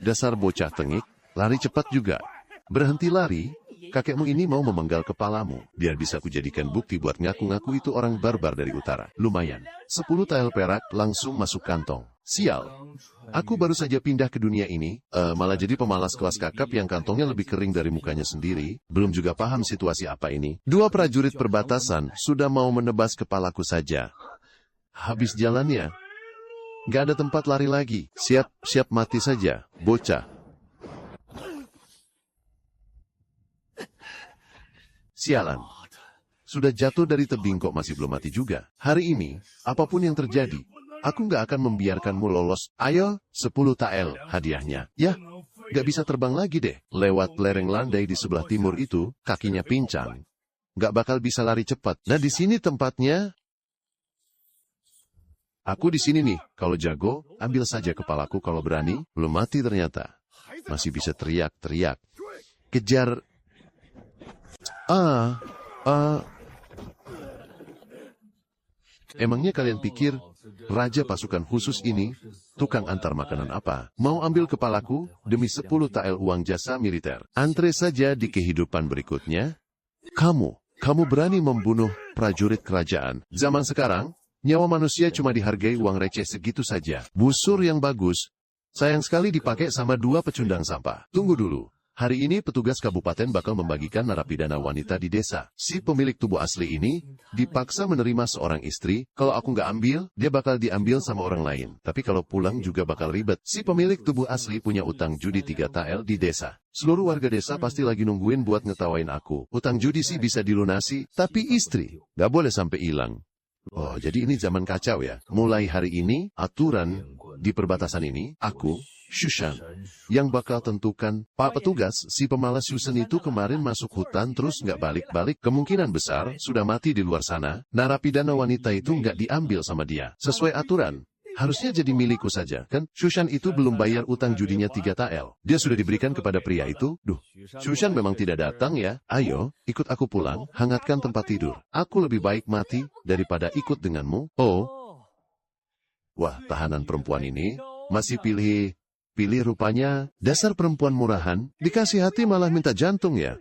Dasar bocah tengik, lari cepat juga. Berhenti lari, kakekmu ini mau memenggal kepalamu. Biar bisa kujadikan bukti buat ngaku-ngaku itu orang barbar dari utara. Lumayan, 10 tael perak langsung masuk kantong. Sial, aku baru saja pindah ke dunia ini, malah jadi pemalas kelas kakap yang kantongnya lebih kering dari mukanya sendiri. Belum juga paham situasi apa ini. 2 prajurit perbatasan sudah mau menebas kepalaku saja. Habis jalannya, gak ada tempat lari lagi. Siap mati saja, bocah. Sialan. Sudah jatuh dari tebing kok masih belum mati juga. Hari ini, apapun yang terjadi, aku nggak akan membiarkanmu lolos. Ayo, 10 tael hadiahnya. Ya, nggak bisa terbang lagi deh. Lewat lereng landai di sebelah timur itu, kakinya pincang. Nggak bakal bisa lari cepat. Nah, di sini tempatnya. Aku di sini nih. Kalau jago, ambil saja kepalaku kalau berani. Belum mati ternyata. Masih bisa teriak-teriak. Kejar. Emangnya kalian pikir, raja pasukan khusus ini, tukang antar makanan apa? Mau ambil kepalaku demi 10 tael uang jasa militer. Antre saja di kehidupan berikutnya. Kamu berani membunuh prajurit kerajaan. Zaman sekarang, nyawa manusia cuma dihargai uang receh segitu saja. Busur yang bagus, sayang sekali dipakai sama 2 pecundang sampah. Tunggu dulu. Hari ini petugas kabupaten bakal membagikan narapidana wanita di desa. Si pemilik tubuh asli ini dipaksa menerima seorang istri. Kalau aku nggak ambil, dia bakal diambil sama orang lain. Tapi kalau pulang juga bakal ribet. Si pemilik tubuh asli punya utang judi 3 tael di desa. Seluruh warga desa pasti lagi nungguin buat ngetawain aku. Utang judi sih bisa dilunasi, tapi istri nggak boleh sampai hilang. Oh, jadi ini zaman kacau ya. Mulai hari ini, aturan di perbatasan ini, aku, Shushan, yang bakal tentukan. Pak petugas, si pemalas Shushan itu kemarin masuk hutan terus nggak balik-balik. Kemungkinan besar, sudah mati di luar sana. Narapidana wanita itu nggak diambil sama dia. Sesuai aturan, harusnya jadi milikku saja, kan? Shushan itu belum bayar utang judinya 3 tael. Dia sudah diberikan kepada pria itu. Duh, Shushan memang tidak datang ya. Ayo, ikut aku pulang, hangatkan tempat tidur. Aku lebih baik mati daripada ikut denganmu. Oh. Wah, tahanan perempuan ini masih pilih rupanya. Dasar perempuan murahan, dikasih hati malah minta jantung ya.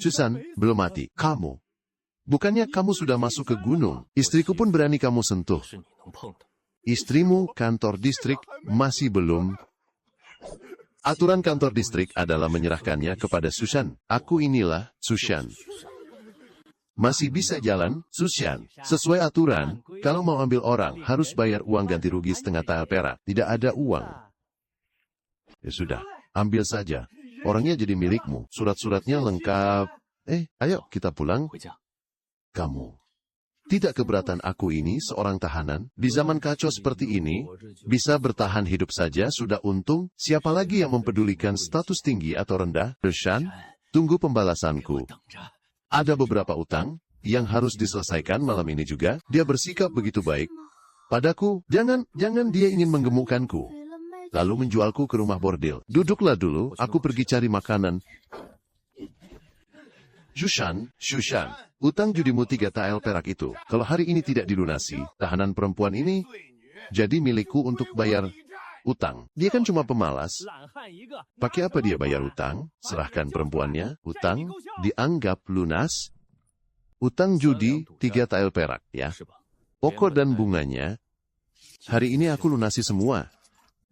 Shushan, belum mati. Kamu. Bukannya kamu sudah masuk ke gunung, istriku pun berani kamu sentuh. Istrimu kantor distrik masih belum. Aturan kantor distrik adalah menyerahkannya kepada Shushan. Aku inilah Shushan. Masih bisa jalan, Shushan. Sesuai aturan, kalau mau ambil orang, harus bayar uang ganti rugi setengah tael perak. Tidak ada uang. Ya sudah, ambil saja. Orangnya jadi milikmu. Surat-suratnya lengkap. Ayo kita pulang. Kamu. Tidak keberatan aku ini seorang tahanan. Di zaman kacau seperti ini, bisa bertahan hidup saja sudah untung. Siapa lagi yang mempedulikan status tinggi atau rendah? Shushan, tunggu pembalasanku. Ada beberapa utang yang harus diselesaikan malam ini juga. Dia bersikap begitu baik padaku. Jangan dia ingin menggemukkanku, lalu menjualku ke rumah bordil. Duduklah dulu, aku pergi cari makanan. Shushan, utang judimu 3 tael perak itu, kalau hari ini tidak dilunasi, tahanan perempuan ini jadi milikku untuk bayar utang. Dia kan cuma pemalas. Pakai apa dia bayar utang? Serahkan perempuannya. Utang dianggap lunas. Utang judi 3 tael perak, ya. Pokok dan bunganya. Hari ini aku lunasi semua.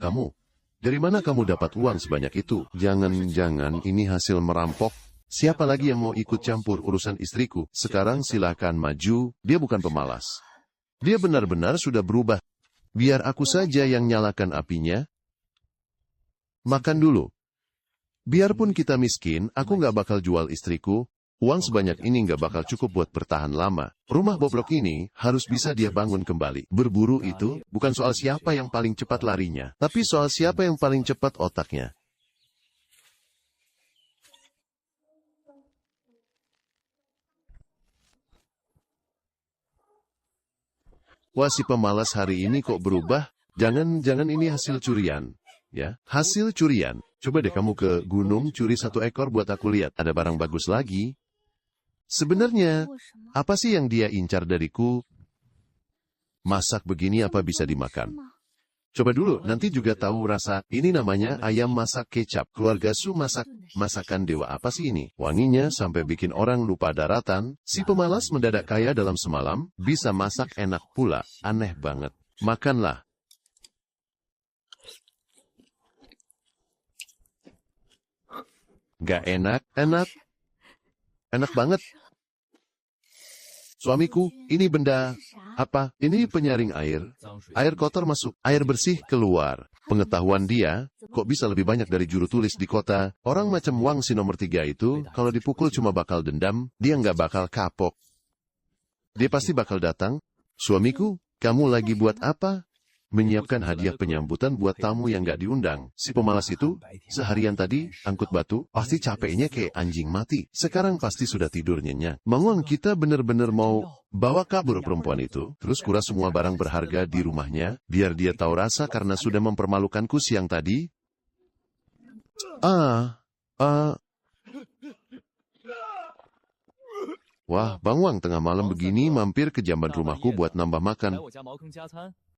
Kamu, dari mana kamu dapat uang sebanyak itu? Jangan-jangan ini hasil merampok. Siapa lagi yang mau ikut campur urusan istriku? Sekarang silakan maju. Dia bukan pemalas. Dia benar-benar sudah berubah. Biar aku saja yang nyalakan apinya. Makan dulu. Biarpun kita miskin, aku nggak bakal jual istriku. Uang sebanyak ini nggak bakal cukup buat bertahan lama. Rumah bobrok ini harus bisa dia bangun kembali. Berburu itu bukan soal siapa yang paling cepat larinya, tapi soal siapa yang paling cepat otaknya. Wah, si pemalas hari ini kok berubah? Jangan ini hasil curian. Ya, hasil curian. Coba deh kamu ke gunung curi 1 ekor buat aku lihat. Ada barang bagus lagi. Sebenarnya, apa sih yang dia incar dariku? Masak begini apa bisa dimakan? Coba dulu, nanti juga tahu rasa. Ini namanya ayam masak kecap. Keluarga Su masak masakan dewa apa sih ini? Wanginya sampai bikin orang lupa daratan. Si pemalas mendadak kaya dalam semalam, bisa masak enak pula. Aneh banget. Makanlah. Gak enak, enak banget. Suamiku, ini benda apa? Ini penyaring air. Air kotor masuk, air bersih keluar. Pengetahuan dia, kok bisa lebih banyak dari juru tulis di kota. Orang macam Wang si nomor 3 itu, kalau dipukul cuma bakal dendam, dia nggak bakal kapok. Dia pasti bakal datang. Suamiku, kamu lagi buat apa? Menyiapkan hadiah penyambutan buat tamu yang nggak diundang. Si pemalas itu, seharian tadi, angkut batu, pasti capeknya kayak anjing mati. Sekarang pasti sudah tidur nyenyak. Mangwang, kita bener-bener mau bawa kabur perempuan itu, terus kuras semua barang berharga di rumahnya, biar dia tahu rasa karena sudah mempermalukanku siang tadi. Wah, Bang Wang tengah malam begini mampir ke jamban rumahku buat nambah makan.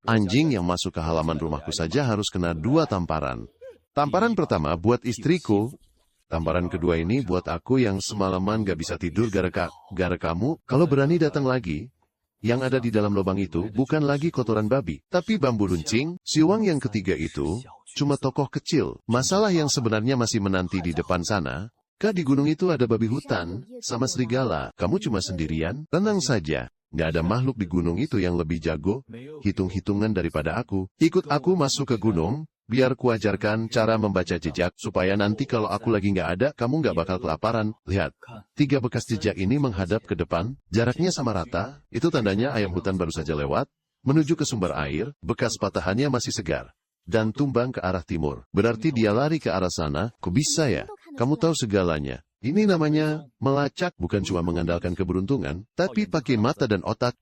Anjing yang masuk ke halaman rumahku saja harus kena 2 tamparan. Tamparan pertama buat istriku. Tamparan kedua ini buat aku yang semalaman gak bisa tidur gara kamu. Kalau berani datang lagi, yang ada di dalam lubang itu bukan lagi kotoran babi, tapi bambu runcing. Si Wang yang ketiga itu cuma tokoh kecil. Masalah yang sebenarnya masih menanti di depan sana. Kak, di gunung itu ada babi hutan sama serigala. Kamu cuma sendirian? Tenang saja. Nggak ada makhluk di gunung itu yang lebih jago, hitung-hitungan daripada aku. Ikut aku masuk ke gunung, biar kuajarkan cara membaca jejak, supaya nanti kalau aku lagi nggak ada, kamu nggak bakal kelaparan. Lihat, 3 bekas jejak ini menghadap ke depan, jaraknya sama rata, itu tandanya ayam hutan baru saja lewat, menuju ke sumber air, bekas patahannya masih segar, dan tumbang ke arah timur. Berarti dia lari ke arah sana. Kok bisa ya? Kamu tahu segalanya. Ini namanya melacak, bukan cuma mengandalkan keberuntungan, tapi pakai mata dan otak.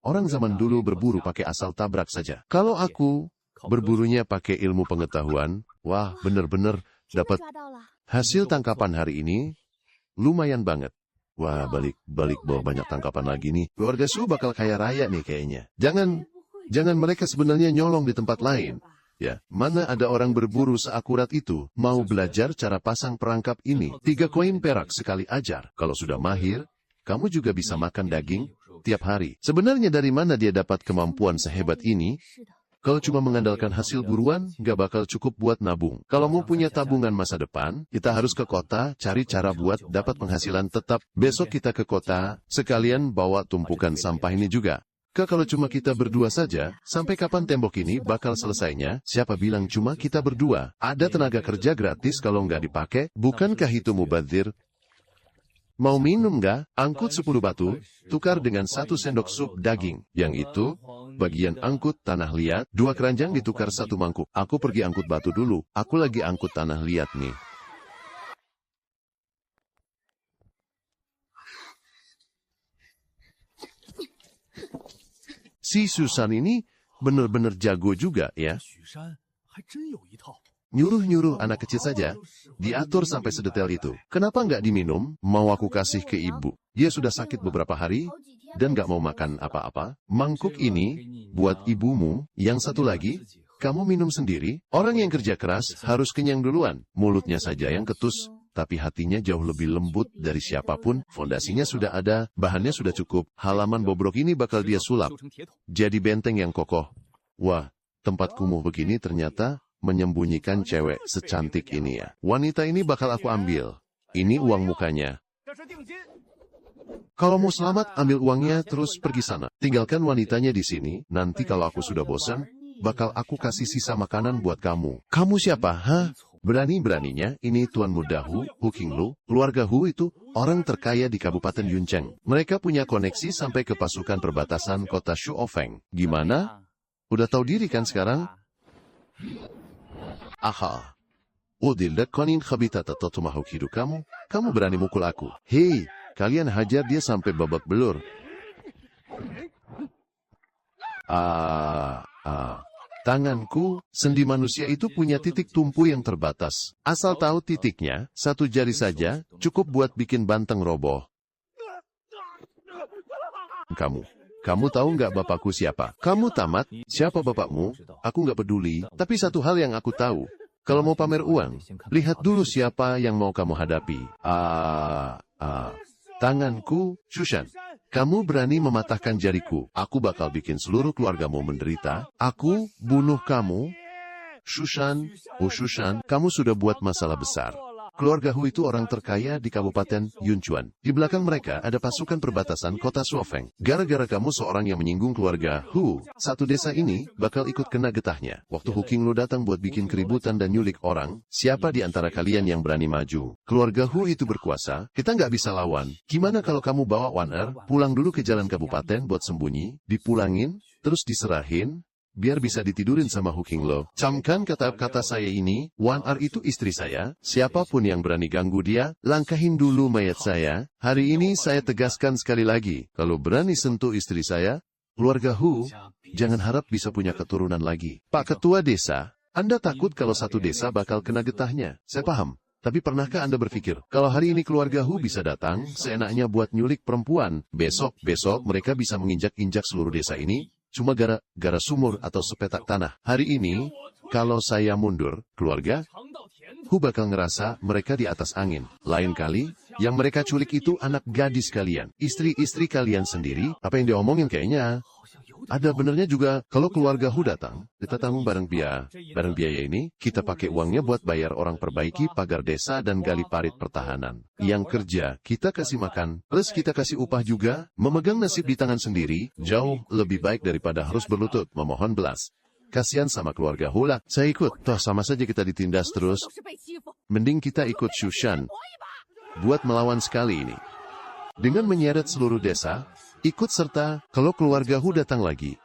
Orang zaman dulu berburu pakai asal tabrak saja. Kalau aku berburunya pakai ilmu pengetahuan, wah bener-bener dapat hasil tangkapan hari ini lumayan banget. Wah, balik bawa banyak tangkapan lagi nih. Keluarga Su bakal kaya raya nih kayaknya. Jangan mereka sebenarnya nyolong di tempat lain. Ya, mana ada orang berburu seakurat itu, mau belajar cara pasang perangkap ini. 3 koin perak sekali ajar. Kalau sudah mahir, kamu juga bisa makan daging tiap hari. Sebenarnya dari mana dia dapat kemampuan sehebat ini? Kalau cuma mengandalkan hasil buruan, nggak bakal cukup buat nabung. Kalau mau punya tabungan masa depan, kita harus ke kota, cari cara buat dapat penghasilan tetap. Besok kita ke kota, sekalian bawa tumpukan sampah ini juga. Kalau cuma kita berdua saja, sampai kapan tembok ini bakal selesainya? Siapa bilang cuma kita berdua? Ada tenaga kerja gratis kalau nggak dipakai? Bukankah itu mubadzir? Mau minum nggak? Angkut 10 batu, tukar dengan 1 sendok sup daging. Yang itu, bagian angkut tanah liat, 2 keranjang ditukar 1 mangkuk. Aku pergi angkut batu dulu, aku lagi angkut tanah liat nih. Si Susan ini benar-benar jago juga ya. Nyuruh-nyuruh anak kecil saja, diatur sampai sedetail itu. Kenapa nggak diminum? Mau aku kasih ke ibu. Dia sudah sakit beberapa hari, dan nggak mau makan apa-apa. Mangkuk ini, buat ibumu. Yang satu lagi, kamu minum sendiri. Orang yang kerja keras harus kenyang duluan. Mulutnya saja yang ketus, tapi hatinya jauh lebih lembut dari siapapun. Fondasinya sudah ada, bahannya sudah cukup. Halaman bobrok ini bakal dia sulap jadi benteng yang kokoh. Wah, tempat kumuh begini ternyata menyembunyikan cewek secantik ini ya. Wanita ini bakal aku ambil. Ini uang mukanya. Kalau mau selamat, ambil uangnya terus pergi sana. Tinggalkan wanitanya di sini. Nanti kalau aku sudah bosan, bakal aku kasih sisa makanan buat kamu. Kamu siapa, hah? Berani-beraninya, ini Tuan Muda Hu, Hu Qinglu. Keluarga Hu itu orang terkaya di Kabupaten Yuncheng. Mereka punya koneksi sampai ke pasukan perbatasan kota Shuofeng. Gimana? Udah tahu diri kan sekarang? Aha. Udildak konin khabitata totumahuk hidup kamu. Kamu berani mukul aku. Hei, kalian hajar dia sampai babak belur. Tanganku, sendi manusia itu punya titik tumpu yang terbatas. Asal tahu titiknya, 1 jari saja, cukup buat bikin banteng roboh. Kamu tahu nggak bapakku siapa? Kamu tamat? Siapa bapakmu? Aku nggak peduli. Tapi satu hal yang aku tahu. Kalau mau pamer uang, lihat dulu siapa yang mau kamu hadapi. Tanganku, Shushan. Kamu berani mematahkan jariku. Aku bakal bikin seluruh keluargamu menderita. Aku bunuh kamu. Shushan, oh Shushan, kamu sudah buat masalah besar. Keluarga Hu itu orang terkaya di Kabupaten Yunchuan. Di belakang mereka ada pasukan perbatasan kota Suofeng. Gara-gara kamu seorang yang menyinggung keluarga Hu, satu desa ini bakal ikut kena getahnya. Waktu Hu Qinglu datang buat bikin keributan dan nyulik orang, siapa di antara kalian yang berani maju? Keluarga Hu itu berkuasa, kita nggak bisa lawan. Gimana kalau kamu bawa Wan Er, pulang dulu ke jalan kabupaten buat sembunyi, dipulangin, terus diserahin, biar bisa ditidurin sama Hu Qinglu. Camkan kata-kata saya ini, Wan Er itu istri saya, siapapun yang berani ganggu dia, langkahin dulu mayat saya. Hari ini saya tegaskan sekali lagi, kalau berani sentuh istri saya, keluarga Hu, jangan harap bisa punya keturunan lagi. Pak Ketua Desa, Anda takut kalau satu desa bakal kena getahnya? Saya paham. Tapi pernahkah Anda berpikir, kalau hari ini keluarga Hu bisa datang, seenaknya buat nyulik perempuan, besok mereka bisa menginjak-injak seluruh desa ini, cuma gara-gara sumur atau sepetak tanah. Hari ini, kalau saya mundur, keluarga Hu bakal ngerasa mereka di atas angin. Lain kali, yang mereka culik itu anak gadis kalian, istri-istri kalian sendiri. Apa yang diomongin kayaknya ada benernya juga. Kalau keluarga Hu datang, kita tanggung bareng biaya ini, kita pakai uangnya buat bayar orang perbaiki pagar desa dan gali parit pertahanan. Yang kerja, kita kasih makan, plus kita kasih upah juga. Memegang nasib di tangan sendiri, jauh lebih baik daripada harus berlutut memohon belas. Kasihan sama keluarga Hu lah. Saya ikut, toh sama saja kita ditindas terus. Mending kita ikut Shushan buat melawan sekali ini. Dengan menyeret seluruh desa, ikut serta kalau keluarga Hu datang lagi.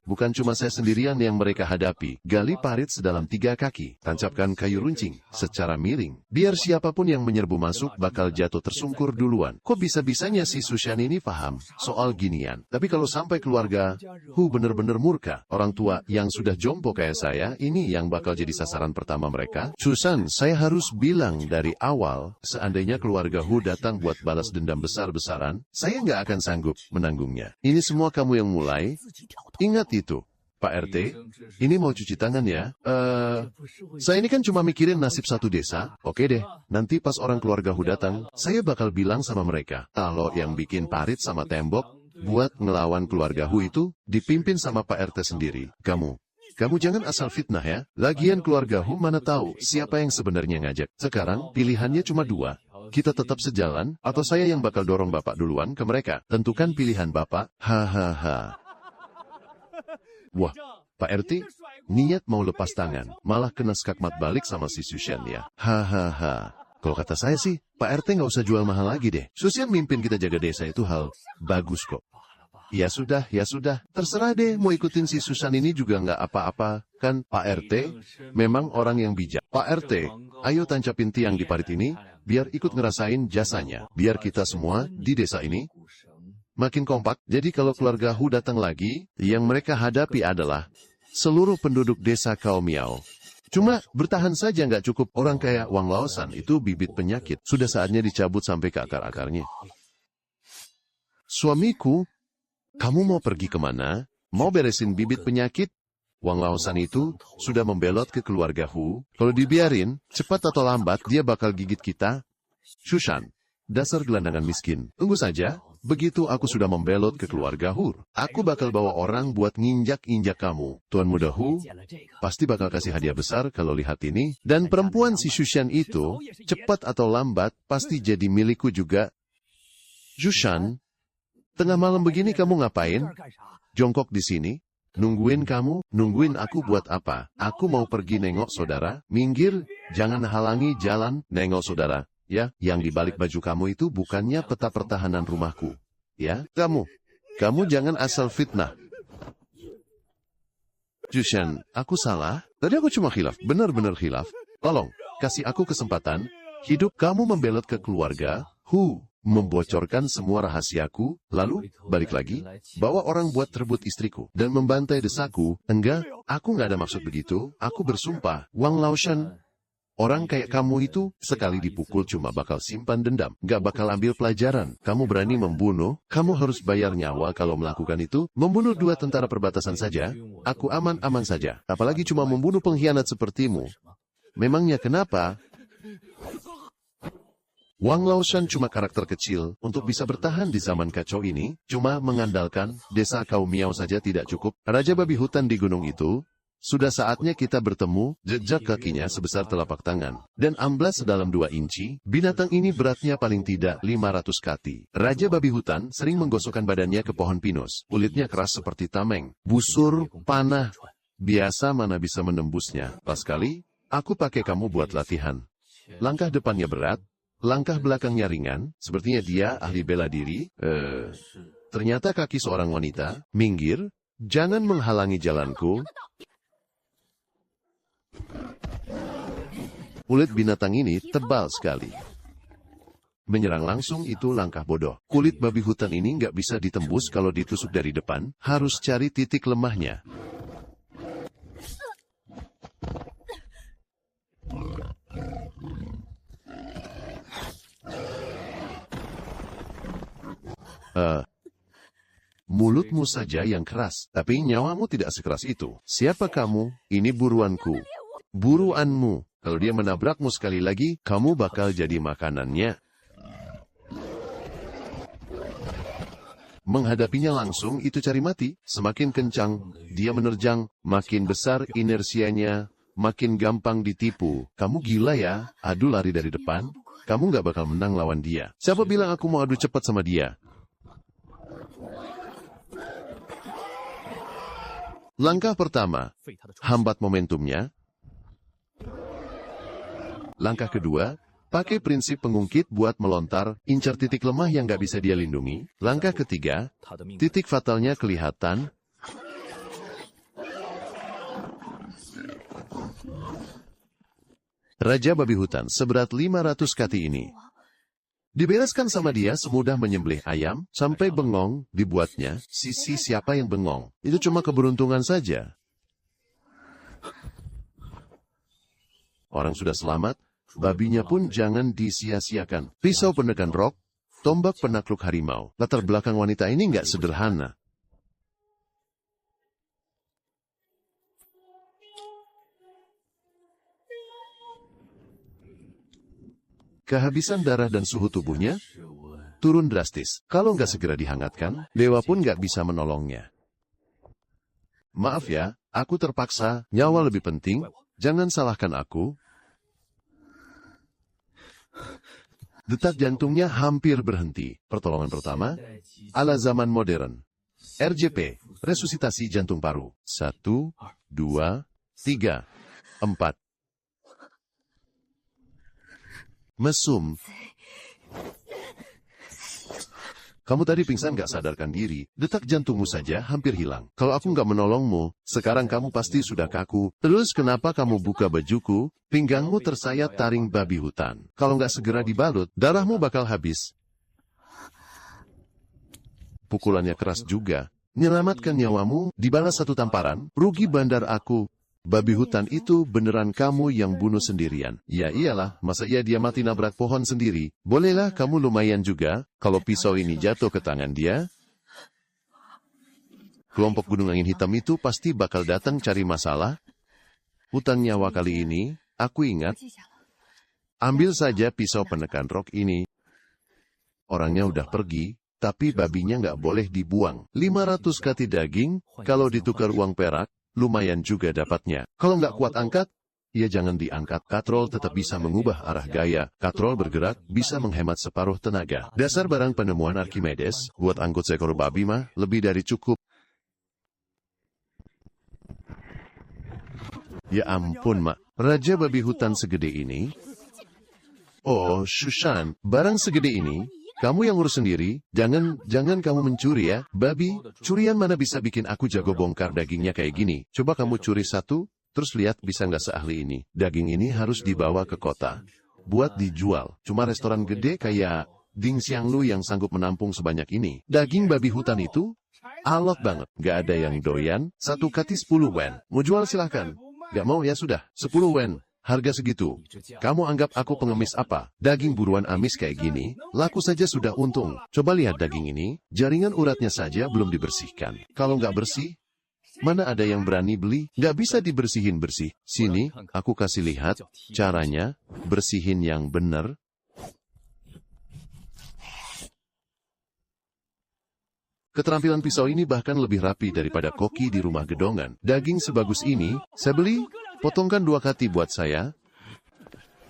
Bukan cuma saya sendirian yang mereka hadapi. Gali parit sedalam 3 kaki. Tancapkan kayu runcing secara miring. Biar siapapun yang menyerbu masuk bakal jatuh tersungkur duluan. Kok bisa-bisanya si Shushan ini paham soal ginian? Tapi kalau sampai keluarga Hu bener-bener murka, orang tua yang sudah jompo kayak saya, ini yang bakal jadi sasaran pertama mereka. Shushan, saya harus bilang dari awal, seandainya keluarga Hu datang buat balas dendam besar-besaran, saya nggak akan sanggup menanggungnya. Ini semua kamu yang mulai. Ingat itu, Pak RT, ini mau cuci tangan ya. Saya ini kan cuma mikirin nasib satu desa. Oke deh, nanti pas orang keluarga Hu datang, saya bakal bilang sama mereka, kalau yang bikin parit sama tembok, buat ngelawan keluarga Hu itu, dipimpin sama Pak RT sendiri. Kamu jangan asal fitnah ya. Lagian keluarga Hu mana tahu siapa yang sebenarnya ngajak. Sekarang, pilihannya cuma 2. Kita tetap sejalan, atau saya yang bakal dorong Bapak duluan ke mereka. Tentukan pilihan Bapak. Hahaha. Wah, Pak RT, niat mau lepas tangan, malah kena skakmat balik sama si Shushan ya. Hahaha. Kalau kata saya sih, Pak RT nggak usah jual mahal lagi deh. Shushan mimpin kita jaga desa itu hal bagus kok. Ya sudah, terserah deh mau ikutin si Shushan ini juga nggak apa-apa. Kan Pak RT memang orang yang bijak. Pak RT, ayo tancapin tiang di parit ini, biar ikut ngerasain jasanya. Biar kita semua di desa ini makin kompak. Jadi kalau keluarga Hu datang lagi, yang mereka hadapi adalah seluruh penduduk desa Kao Miao. Cuma bertahan saja nggak cukup. Orang kayak Wang Laosan itu bibit penyakit. Sudah saatnya dicabut sampai ke akar-akarnya. Suamiku, kamu mau pergi kemana? Mau beresin bibit penyakit? Wang Laosan itu sudah membelot ke keluarga Hu. Kalau dibiarin, cepat atau lambat dia bakal gigit kita. Shushan, dasar gelandangan miskin. Tunggu saja. Begitu aku sudah membelot ke keluarga Hu, aku bakal bawa orang buat nginjak-injak kamu. Tuan Muda Hu pasti bakal kasih hadiah besar kalau lihat ini. Dan perempuan si Shushan itu, cepat atau lambat, pasti jadi milikku juga. Shushan, tengah malam begini kamu ngapain? Jongkok di sini? Nungguin kamu? Nungguin aku buat apa? Aku mau pergi nengok saudara. Minggir, jangan halangi jalan, nengok saudara. Ya, yang dibalik baju kamu itu bukannya peta pertahanan rumahku. Ya, kamu jangan asal fitnah. Shushan, aku salah? Tadi aku cuma khilaf, benar-benar khilaf. Tolong, kasih aku kesempatan. Hidup kamu membelot ke keluarga Hu, membocorkan semua rahasiaku, lalu balik lagi, bawa orang buat rebut istriku, dan membantai desaku. Enggak, aku nggak ada maksud begitu. Aku bersumpah, Wang Laosan. Orang kayak kamu itu, sekali dipukul cuma bakal simpan dendam, gak bakal ambil pelajaran. Kamu berani membunuh, kamu harus bayar nyawa kalau melakukan itu. Membunuh 2 tentara perbatasan saja, aku aman-aman saja. Apalagi cuma membunuh pengkhianat sepertimu. Memangnya kenapa? Wang Laoshan cuma karakter kecil, untuk bisa bertahan di zaman kacau ini, cuma mengandalkan desa kaum Miao saja tidak cukup. Raja babi hutan di gunung itu, sudah saatnya kita bertemu, jejak kakinya sebesar telapak tangan, dan amblas sedalam 2 inci, binatang ini beratnya paling tidak 500 kati. Raja babi hutan sering menggosokkan badannya ke pohon pinus, kulitnya keras seperti tameng, busur, panah, biasa mana bisa menembusnya. Pas kali, aku pakai kamu buat latihan. Langkah depannya berat, langkah belakangnya ringan, sepertinya dia ahli bela diri. Ternyata kaki seorang wanita, minggir, jangan menghalangi jalanku. Kulit binatang ini tebal sekali. Menyerang langsung itu langkah bodoh. Kulit babi hutan ini nggak bisa ditembus kalau ditusuk dari depan, harus cari titik lemahnya. Mulutmu saja yang keras, tapi nyawamu tidak sekeras itu. Siapa kamu? Ini buruanku. Buruanmu. Kalau dia menabrakmu sekali lagi, kamu bakal jadi makanannya. Menghadapinya langsung, itu cari mati. Semakin kencang, dia menerjang, makin besar inersianya, makin gampang ditipu. Kamu gila ya? Adu lari dari depan. Kamu nggak bakal menang lawan dia. Siapa bilang aku mau adu cepat sama dia? Langkah pertama, hambat momentumnya. Langkah kedua, pakai prinsip pengungkit buat melontar, incar titik lemah yang nggak bisa dia lindungi. Langkah ketiga, titik fatalnya kelihatan. Raja babi hutan seberat 500 kati ini dibereskan sama dia semudah menyembelih ayam, sampai bengong dibuatnya. Sisi siapa yang bengong? Itu cuma keberuntungan saja. Orang sudah selamat, babinya pun jangan disia-siakan. Pisau penekan rok, tombak penakluk harimau. Latar belakang wanita ini nggak sederhana. Kehabisan darah dan suhu tubuhnya turun drastis. Kalau nggak segera dihangatkan, dewa pun nggak bisa menolongnya. Maaf ya, aku terpaksa, nyawa lebih penting, jangan salahkan aku. Detak jantungnya hampir berhenti. Pertolongan pertama, ala zaman modern. RJP, resusitasi jantung paru. 1, 2, 3, 4. Mesum. Kamu tadi pingsan gak sadarkan diri, detak jantungmu saja hampir hilang. Kalau aku gak menolongmu, sekarang kamu pasti sudah kaku. Terus kenapa kamu buka bajuku? Pinggangmu tersayat taring babi hutan. Kalau gak segera dibalut, darahmu bakal habis. Pukulannya keras juga. Nyelamatkan nyawamu, dibalas 1 tamparan, rugi bandar aku. Babi hutan itu beneran kamu yang bunuh sendirian. Ya iyalah, masa iya dia mati nabrak pohon sendiri. Bolehlah kamu lumayan juga, kalau pisau ini jatuh ke tangan dia. Kelompok Gunung Angin Hitam itu pasti bakal datang cari masalah. Hutang nyawa kali ini, aku ingat. Ambil saja pisau penekan rok ini. Orangnya udah pergi, tapi babinya nggak boleh dibuang. 500 kati daging, kalau ditukar uang perak, lumayan juga dapatnya. Kalau nggak kuat angkat, ya jangan diangkat. Katrol tetap bisa mengubah arah gaya. Katrol bergerak, bisa menghemat separuh tenaga. Dasar barang penemuan Archimedes, buat angkut seekor babi mah, lebih dari cukup. Ya ampun, Mak. Raja babi hutan segede ini. Oh, Shushan, barang segede ini, kamu yang urus sendiri, jangan kamu mencuri ya, babi. Curian mana bisa bikin aku jago bongkar dagingnya kayak gini. Coba kamu curi 1, terus lihat bisa nggak seahli ini. Daging ini harus dibawa ke kota, buat dijual. Cuma restoran gede kayak Ding Xianglu yang sanggup menampung sebanyak ini. Daging babi hutan itu, alot banget. Nggak ada yang doyan, 1 kati 10 wen. Mau jual silahkan. Nggak mau ya sudah, 10 wen. Harga segitu. Kamu anggap aku pengemis apa? Daging buruan amis kayak gini, laku saja sudah untung. Coba lihat daging ini, jaringan uratnya saja belum dibersihkan. Kalau nggak bersih, mana ada yang berani beli? Nggak bisa dibersihin bersih. Sini, aku kasih lihat caranya, bersihin yang benar. Keterampilan pisau ini bahkan lebih rapi daripada koki di rumah gedongan. Daging sebagus ini, saya beli, potongkan 2 kati buat saya.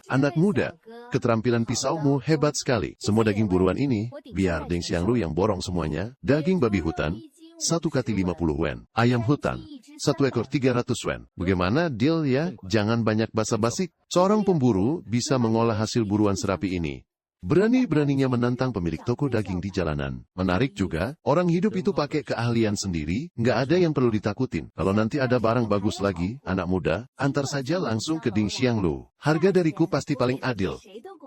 Anak muda, keterampilan pisaumu hebat sekali. Semua daging buruan ini, biar Deng Xianglu yang borong semuanya. Daging babi hutan, 1 kati 50 wen. Ayam hutan, 1 ekor 300 wen. Bagaimana deal ya? Jangan banyak basa-basi. Seorang pemburu bisa mengolah hasil buruan serapi ini. Berani-beraninya menantang pemilik toko daging di jalanan. Menarik juga, orang hidup itu pakai keahlian sendiri, nggak ada yang perlu ditakutin. Kalau nanti ada barang bagus lagi, anak muda, antar saja langsung ke Ding Xianglu. Harga dariku pasti paling adil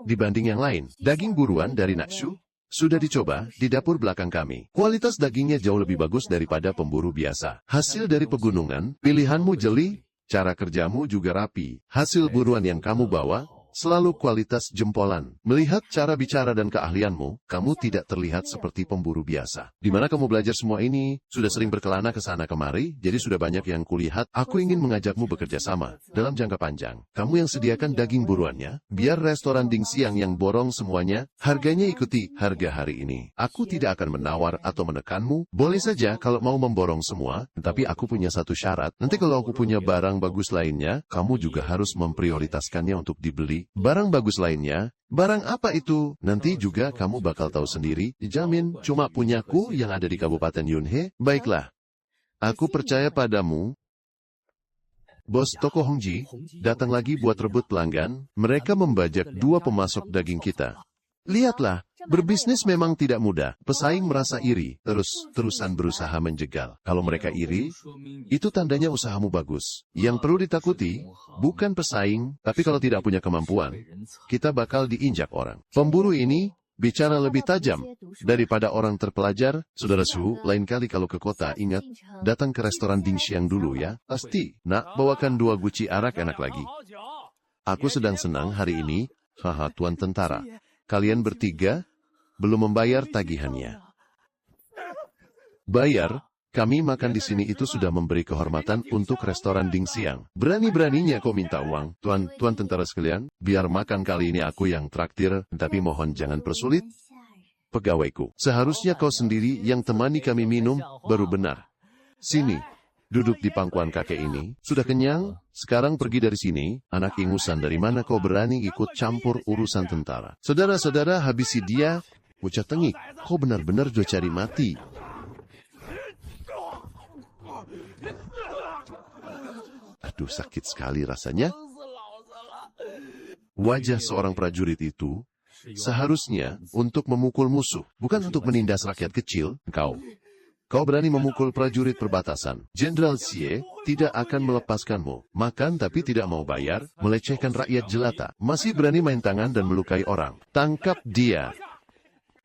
dibanding yang lain. Daging buruan dari Nakshu sudah dicoba di dapur belakang kami. Kualitas dagingnya jauh lebih bagus daripada pemburu biasa. Hasil dari pegunungan, pilihanmu jeli, cara kerjamu juga rapi. Hasil buruan yang kamu bawa selalu kualitas jempolan. Melihat cara bicara dan keahlianmu, kamu tidak terlihat seperti pemburu biasa. Di mana kamu belajar semua ini? Sudah sering berkelana ke sana kemari, jadi sudah banyak yang kulihat. Aku ingin mengajakmu bekerja sama dalam jangka panjang. Kamu yang sediakan daging buruannya, biar restoran Ding Xiang yang borong semuanya, harganya ikuti harga hari ini. Aku tidak akan menawar atau menekanmu. Boleh saja kalau mau memborong semua, tapi aku punya satu syarat. Nanti kalau aku punya barang bagus lainnya, kamu juga harus memprioritaskannya untuk dibeli. Barang bagus lainnya, barang apa itu? Nanti juga kamu bakal tahu sendiri, dijamin cuma punyaku yang ada di Kabupaten Yunhe. Baiklah, aku percaya padamu. Bos toko Hongji datang lagi buat rebut pelanggan, mereka membajak 2 pemasok daging kita. Lihatlah, berbisnis memang tidak mudah. Pesaing merasa iri, terus-terusan berusaha menjegal. Kalau mereka iri, itu tandanya usahamu bagus. Yang perlu ditakuti, bukan pesaing, tapi kalau tidak punya kemampuan, kita bakal diinjak orang. Pemburu ini bicara lebih tajam daripada orang terpelajar. Saudara Su, lain kali kalau ke kota, ingat, datang ke restoran Ding Xiang dulu ya. Pasti, nak, bawakan 2 guci arak enak lagi. Aku sedang senang hari ini, haha tuan tentara. Kalian bertiga belum membayar tagihannya. Bayar, kami makan di sini itu sudah memberi kehormatan untuk restoran Ding Xiang. Berani-beraninya kau minta uang, tuan tentara sekalian, biar makan kali ini aku yang traktir, tapi mohon jangan persulit pegawaiku. Seharusnya kau sendiri yang temani kami minum, baru benar. Sini, duduk di pangkuan kakek ini. Sudah kenyang? Sekarang pergi dari sini. Anak ingusan, dari mana kau berani ikut campur urusan tentara? Saudara-saudara, habisi dia. Bocah tengik, kau benar-benar jo cari mati. Aduh, sakit sekali rasanya. Wajah seorang prajurit itu seharusnya untuk memukul musuh, bukan untuk menindas rakyat kecil. Kau berani memukul prajurit perbatasan. Jenderal Xie tidak akan melepaskanmu. Makan tapi tidak mau bayar, melecehkan rakyat jelata. Masih berani main tangan dan melukai orang. Tangkap dia.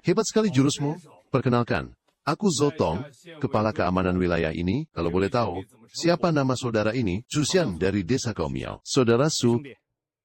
Hebat sekali jurusmu. Perkenalkan, aku Zotong, kepala keamanan wilayah ini. Kalau boleh tahu, siapa nama saudara ini? Cusian dari desa Kaomiao. Saudara Su,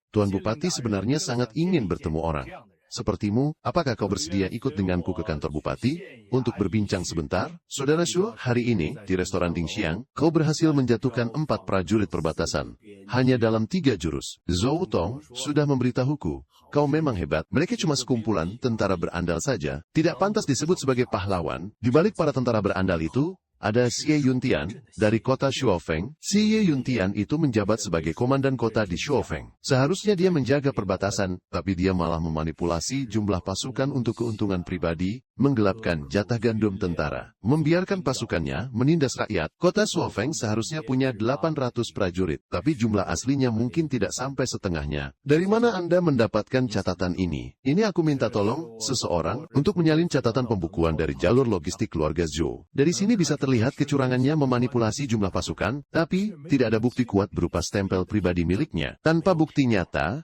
Tuan Bupati sebenarnya sangat ingin bertemu orang sepertimu. Apakah kau bersedia ikut denganku ke kantor bupati untuk berbincang sebentar? Saudara Shu, hari ini di restoran Ding Xiang, kau berhasil menjatuhkan 4 prajurit perbatasan hanya dalam 3 jurus. Zhou Tong sudah memberitahuku, kau memang hebat. Mereka cuma sekumpulan tentara berandal saja, tidak pantas disebut sebagai pahlawan. Di balik para tentara berandal itu, ada Xie Yuntian dari kota Shuofeng. Xie Yuntian itu menjabat sebagai komandan kota di Shuofeng. Seharusnya dia menjaga perbatasan, tapi dia malah memanipulasi jumlah pasukan untuk keuntungan pribadi, menggelapkan jatah gandum tentara, membiarkan pasukannya menindas rakyat. Kota Shuofeng seharusnya punya 800 prajurit, tapi jumlah aslinya mungkin tidak sampai setengahnya. Dari mana Anda mendapatkan catatan ini? Ini aku minta tolong seseorang untuk menyalin catatan pembukuan dari jalur logistik keluarga Zhou. Dari sini bisa terlihat kecurangannya memanipulasi jumlah pasukan, tapi tidak ada bukti kuat berupa stempel pribadi miliknya. Tanpa bukti nyata,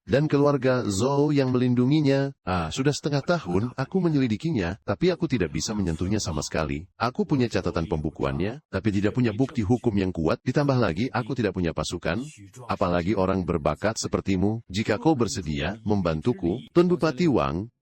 dan keluarga Zhou yang melindunginya. Sudah setengah tahun aku menyelidikinya, tapi aku tidak bisa menyentuhnya sama sekali. Aku punya catatan pembukuannya, tapi tidak punya bukti hukum yang kuat. Ditambah lagi, aku tidak punya pasukan, apalagi orang berbakat sepertimu. Jika kau bersedia membantuku, Tun Bupati Wang,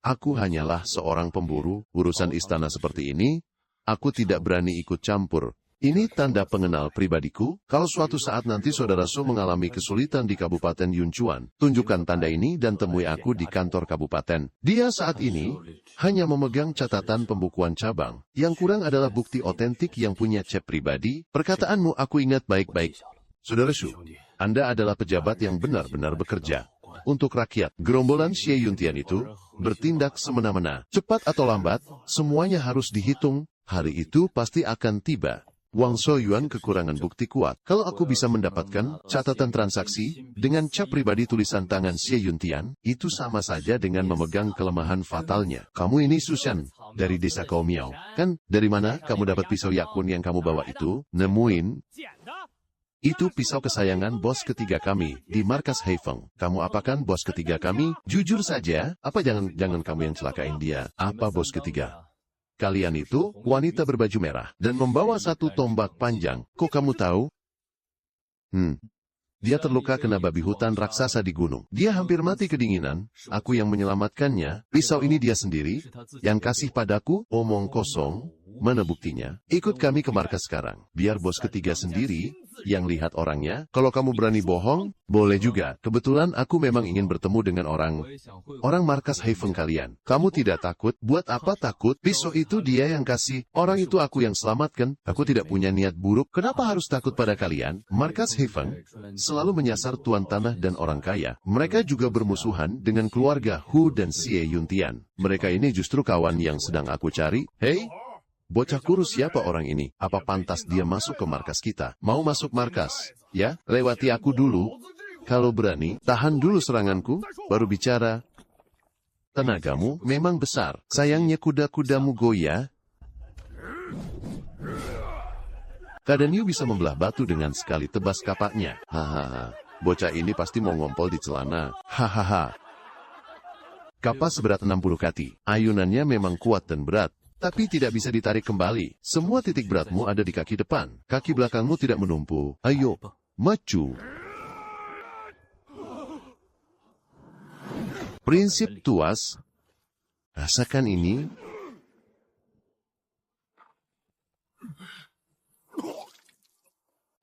aku hanyalah seorang pemburu. Urusan istana seperti ini, aku tidak berani ikut campur. Ini tanda pengenal pribadiku. Kalau suatu saat nanti saudara Su mengalami kesulitan di Kabupaten Yunchuan, tunjukkan tanda ini dan temui aku di kantor kabupaten. Dia saat ini hanya memegang catatan pembukuan cabang. Yang kurang adalah bukti otentik yang punya cep pribadi. Perkataanmu aku ingat baik-baik. Saudara Su, Anda adalah pejabat yang benar-benar bekerja untuk rakyat. Gerombolan Xie Yuntian itu bertindak semena-mena. Cepat atau lambat, semuanya harus dihitung. Hari itu pasti akan tiba. Wang Shouyuan kekurangan bukti kuat. Kalau aku bisa mendapatkan catatan transaksi dengan cap pribadi tulisan tangan Xie Yuntian, itu sama saja dengan memegang kelemahan fatalnya. Kamu ini Sushan, dari desa Kaomiao. Kan, dari mana kamu dapat pisau yakun yang kamu bawa itu? Nemuin. Itu pisau kesayangan bos ketiga kami, di markas Heifeng. Kamu apakan bos ketiga kami? Jujur saja, apa jangan kamu yang celakain dia? Apa bos ketiga? Kalian itu wanita berbaju merah dan membawa satu tombak panjang. Kok kamu tahu? Dia terluka kena babi hutan raksasa di gunung. Dia hampir mati kedinginan. Aku yang menyelamatkannya. Pisau ini dia sendiri yang kasih padaku. Omong kosong. Mana buktinya? Ikut kami ke markas sekarang. Biar bos ketiga sendiri yang lihat orangnya. Kalau kamu berani bohong, boleh juga. Kebetulan aku memang ingin bertemu dengan orang markas Heifeng kalian. Kamu tidak takut? Buat apa takut? Pisau itu dia yang kasih. Orang itu aku yang selamatkan. Aku tidak punya niat buruk. Kenapa harus takut pada kalian? Markas Heifeng selalu menyasar tuan tanah dan orang kaya. Mereka juga bermusuhan dengan keluarga Hu dan Xie Yuntian. Mereka ini justru kawan yang sedang aku cari. Hei! Bocah kurus siapa orang ini? Apa pantas dia masuk ke markas kita? Mau masuk markas? Ya, lewati aku dulu. Kalau berani, tahan dulu seranganku, baru bicara. Tenagamu memang besar. Sayangnya kuda-kudamu goyah. Kadaniu bisa membelah batu dengan sekali tebas kapaknya. Hahaha, bocah ini pasti mau ngompol di celana. Hahaha. Kapas seberat 60 kati. Ayunannya memang kuat dan berat. Tapi tidak bisa ditarik kembali. Semua titik beratmu ada di kaki depan. Kaki belakangmu tidak menumpu. Ayo, maju. Prinsip tuas. Rasakan ini.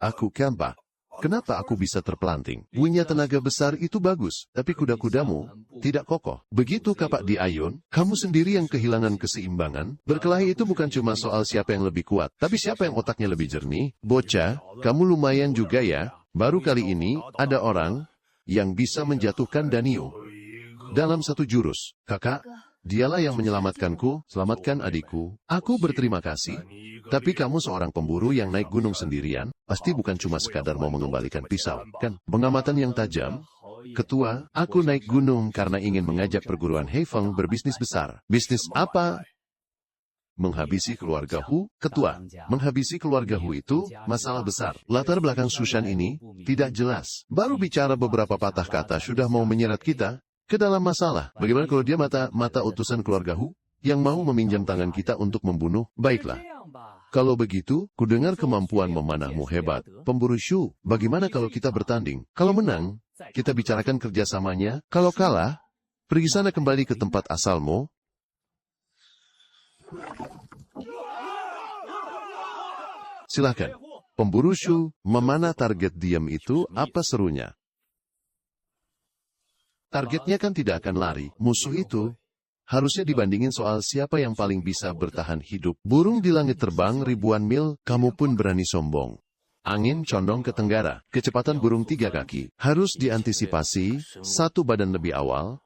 Aku Kampa. Kenapa aku bisa terpelanting? Punya tenaga besar itu bagus, tapi kuda-kudamu tidak kokoh. Begitu kapak di ayun, kamu sendiri yang kehilangan keseimbangan. Berkelahi itu bukan cuma soal siapa yang lebih kuat, tapi siapa yang otaknya lebih jernih. Bocah, kamu lumayan juga ya. Baru kali ini, ada orang yang bisa menjatuhkan Danio dalam satu jurus. Kakak, dialah yang menyelamatkanku, selamatkan adikku. Aku berterima kasih. Tapi kamu seorang pemburu yang naik gunung sendirian, pasti bukan cuma sekadar mau mengembalikan pisau, kan? Pengamatan yang tajam. Ketua, aku naik gunung karena ingin mengajak perguruan Heifeng berbisnis besar. Bisnis apa? Menghabisi keluarga Hu. Ketua, menghabisi keluarga Hu itu masalah besar. Latar belakang Sushan ini tidak jelas. Baru bicara beberapa patah kata sudah mau menyeret kita ke dalam masalah. Bagaimana kalau dia mata utusan keluarga Hu yang mau meminjam tangan kita untuk membunuh? Baiklah. Kalau begitu, kudengar kemampuan memanahmu hebat. Pemburu Shu, bagaimana kalau kita bertanding? Kalau menang, kita bicarakan kerjasamanya. Kalau kalah, pergi sana kembali ke tempat asalmu. Silakan. Pemburu Shu, memanah target diam itu apa serunya? Targetnya kan tidak akan lari. Musuh itu harusnya dibandingin soal siapa yang paling bisa bertahan hidup. Burung di langit terbang ribuan mil, kamu pun berani sombong. Angin condong ke tenggara. Kecepatan burung 3 kaki. Harus diantisipasi, satu badan lebih awal.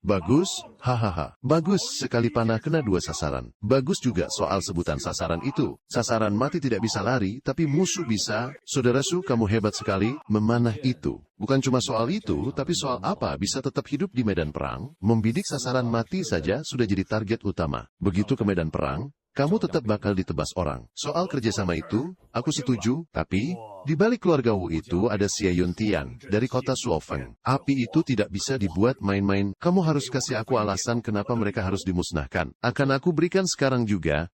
Bagus, hahaha. Bagus, sekali panah kena 2 sasaran. Bagus juga soal sebutan sasaran itu. Sasaran mati tidak bisa lari, tapi musuh bisa. Saudara Su, kamu hebat sekali memanah itu. Bukan cuma soal itu, tapi soal apa bisa tetap hidup di medan perang. Membidik sasaran mati saja sudah jadi target utama. Begitu ke medan perang, kamu tetap bakal ditebas orang. Soal kerjasama itu, aku setuju, tapi di balik keluarga Wu itu ada Xie Yuntian dari kota Shuofeng. Api itu tidak bisa dibuat main-main. Kamu harus kasih aku alasan kenapa mereka harus dimusnahkan. Akan aku berikan sekarang juga.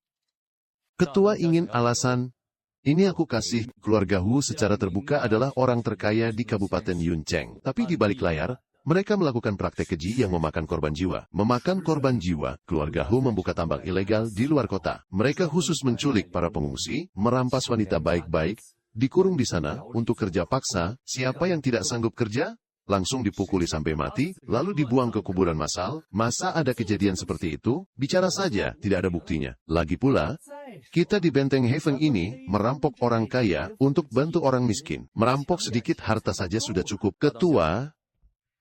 Ketua ingin alasan. Ini aku kasih, keluarga Hu secara terbuka adalah orang terkaya di Kabupaten Yuncheng. Tapi di balik layar, mereka melakukan praktek keji yang memakan korban jiwa. Memakan korban jiwa, keluarga Hu membuka tambang ilegal di luar kota. Mereka khusus menculik para pengungsi, merampas wanita baik-baik, dikurung di sana untuk kerja paksa. Siapa yang tidak sanggup kerja, langsung dipukuli sampai mati, lalu dibuang ke kuburan massal. Masa ada kejadian seperti itu? Bicara saja, tidak ada buktinya. Lagi pula, kita di Benteng Heaven ini merampok orang kaya untuk bantu orang miskin. Merampok sedikit harta saja sudah cukup. Ketua,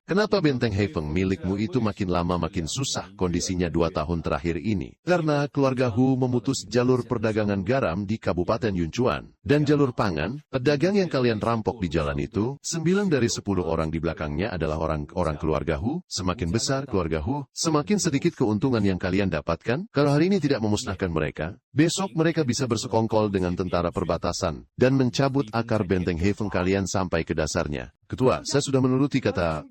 kenapa Benteng Heaven milikmu itu makin lama makin susah kondisinya 2 tahun terakhir ini? Karena keluarga Hu memutus jalur perdagangan garam di Kabupaten Yunchuan. Dan jalur pangan, pedagang yang kalian rampok di jalan itu, 9 dari 10 orang di belakangnya adalah orang keluarga Hu. Semakin besar keluarga Hu, semakin sedikit keuntungan yang kalian dapatkan. Kalau hari ini tidak memusnahkan mereka, besok mereka bisa bersekongkol dengan tentara perbatasan dan mencabut akar Benteng Heaven kalian sampai ke dasarnya. Ketua, saya sudah menuruti kata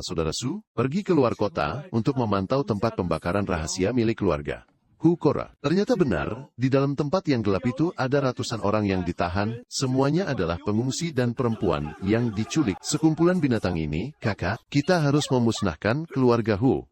saudara Su, pergi ke luar kota untuk memantau tempat pembakaran rahasia milik keluarga Hu Kora. Ternyata benar, di dalam tempat yang gelap itu ada ratusan orang yang ditahan, semuanya adalah pengungsi dan perempuan yang diculik. Sekumpulan binatang ini, kakak, kita harus memusnahkan keluarga Hu.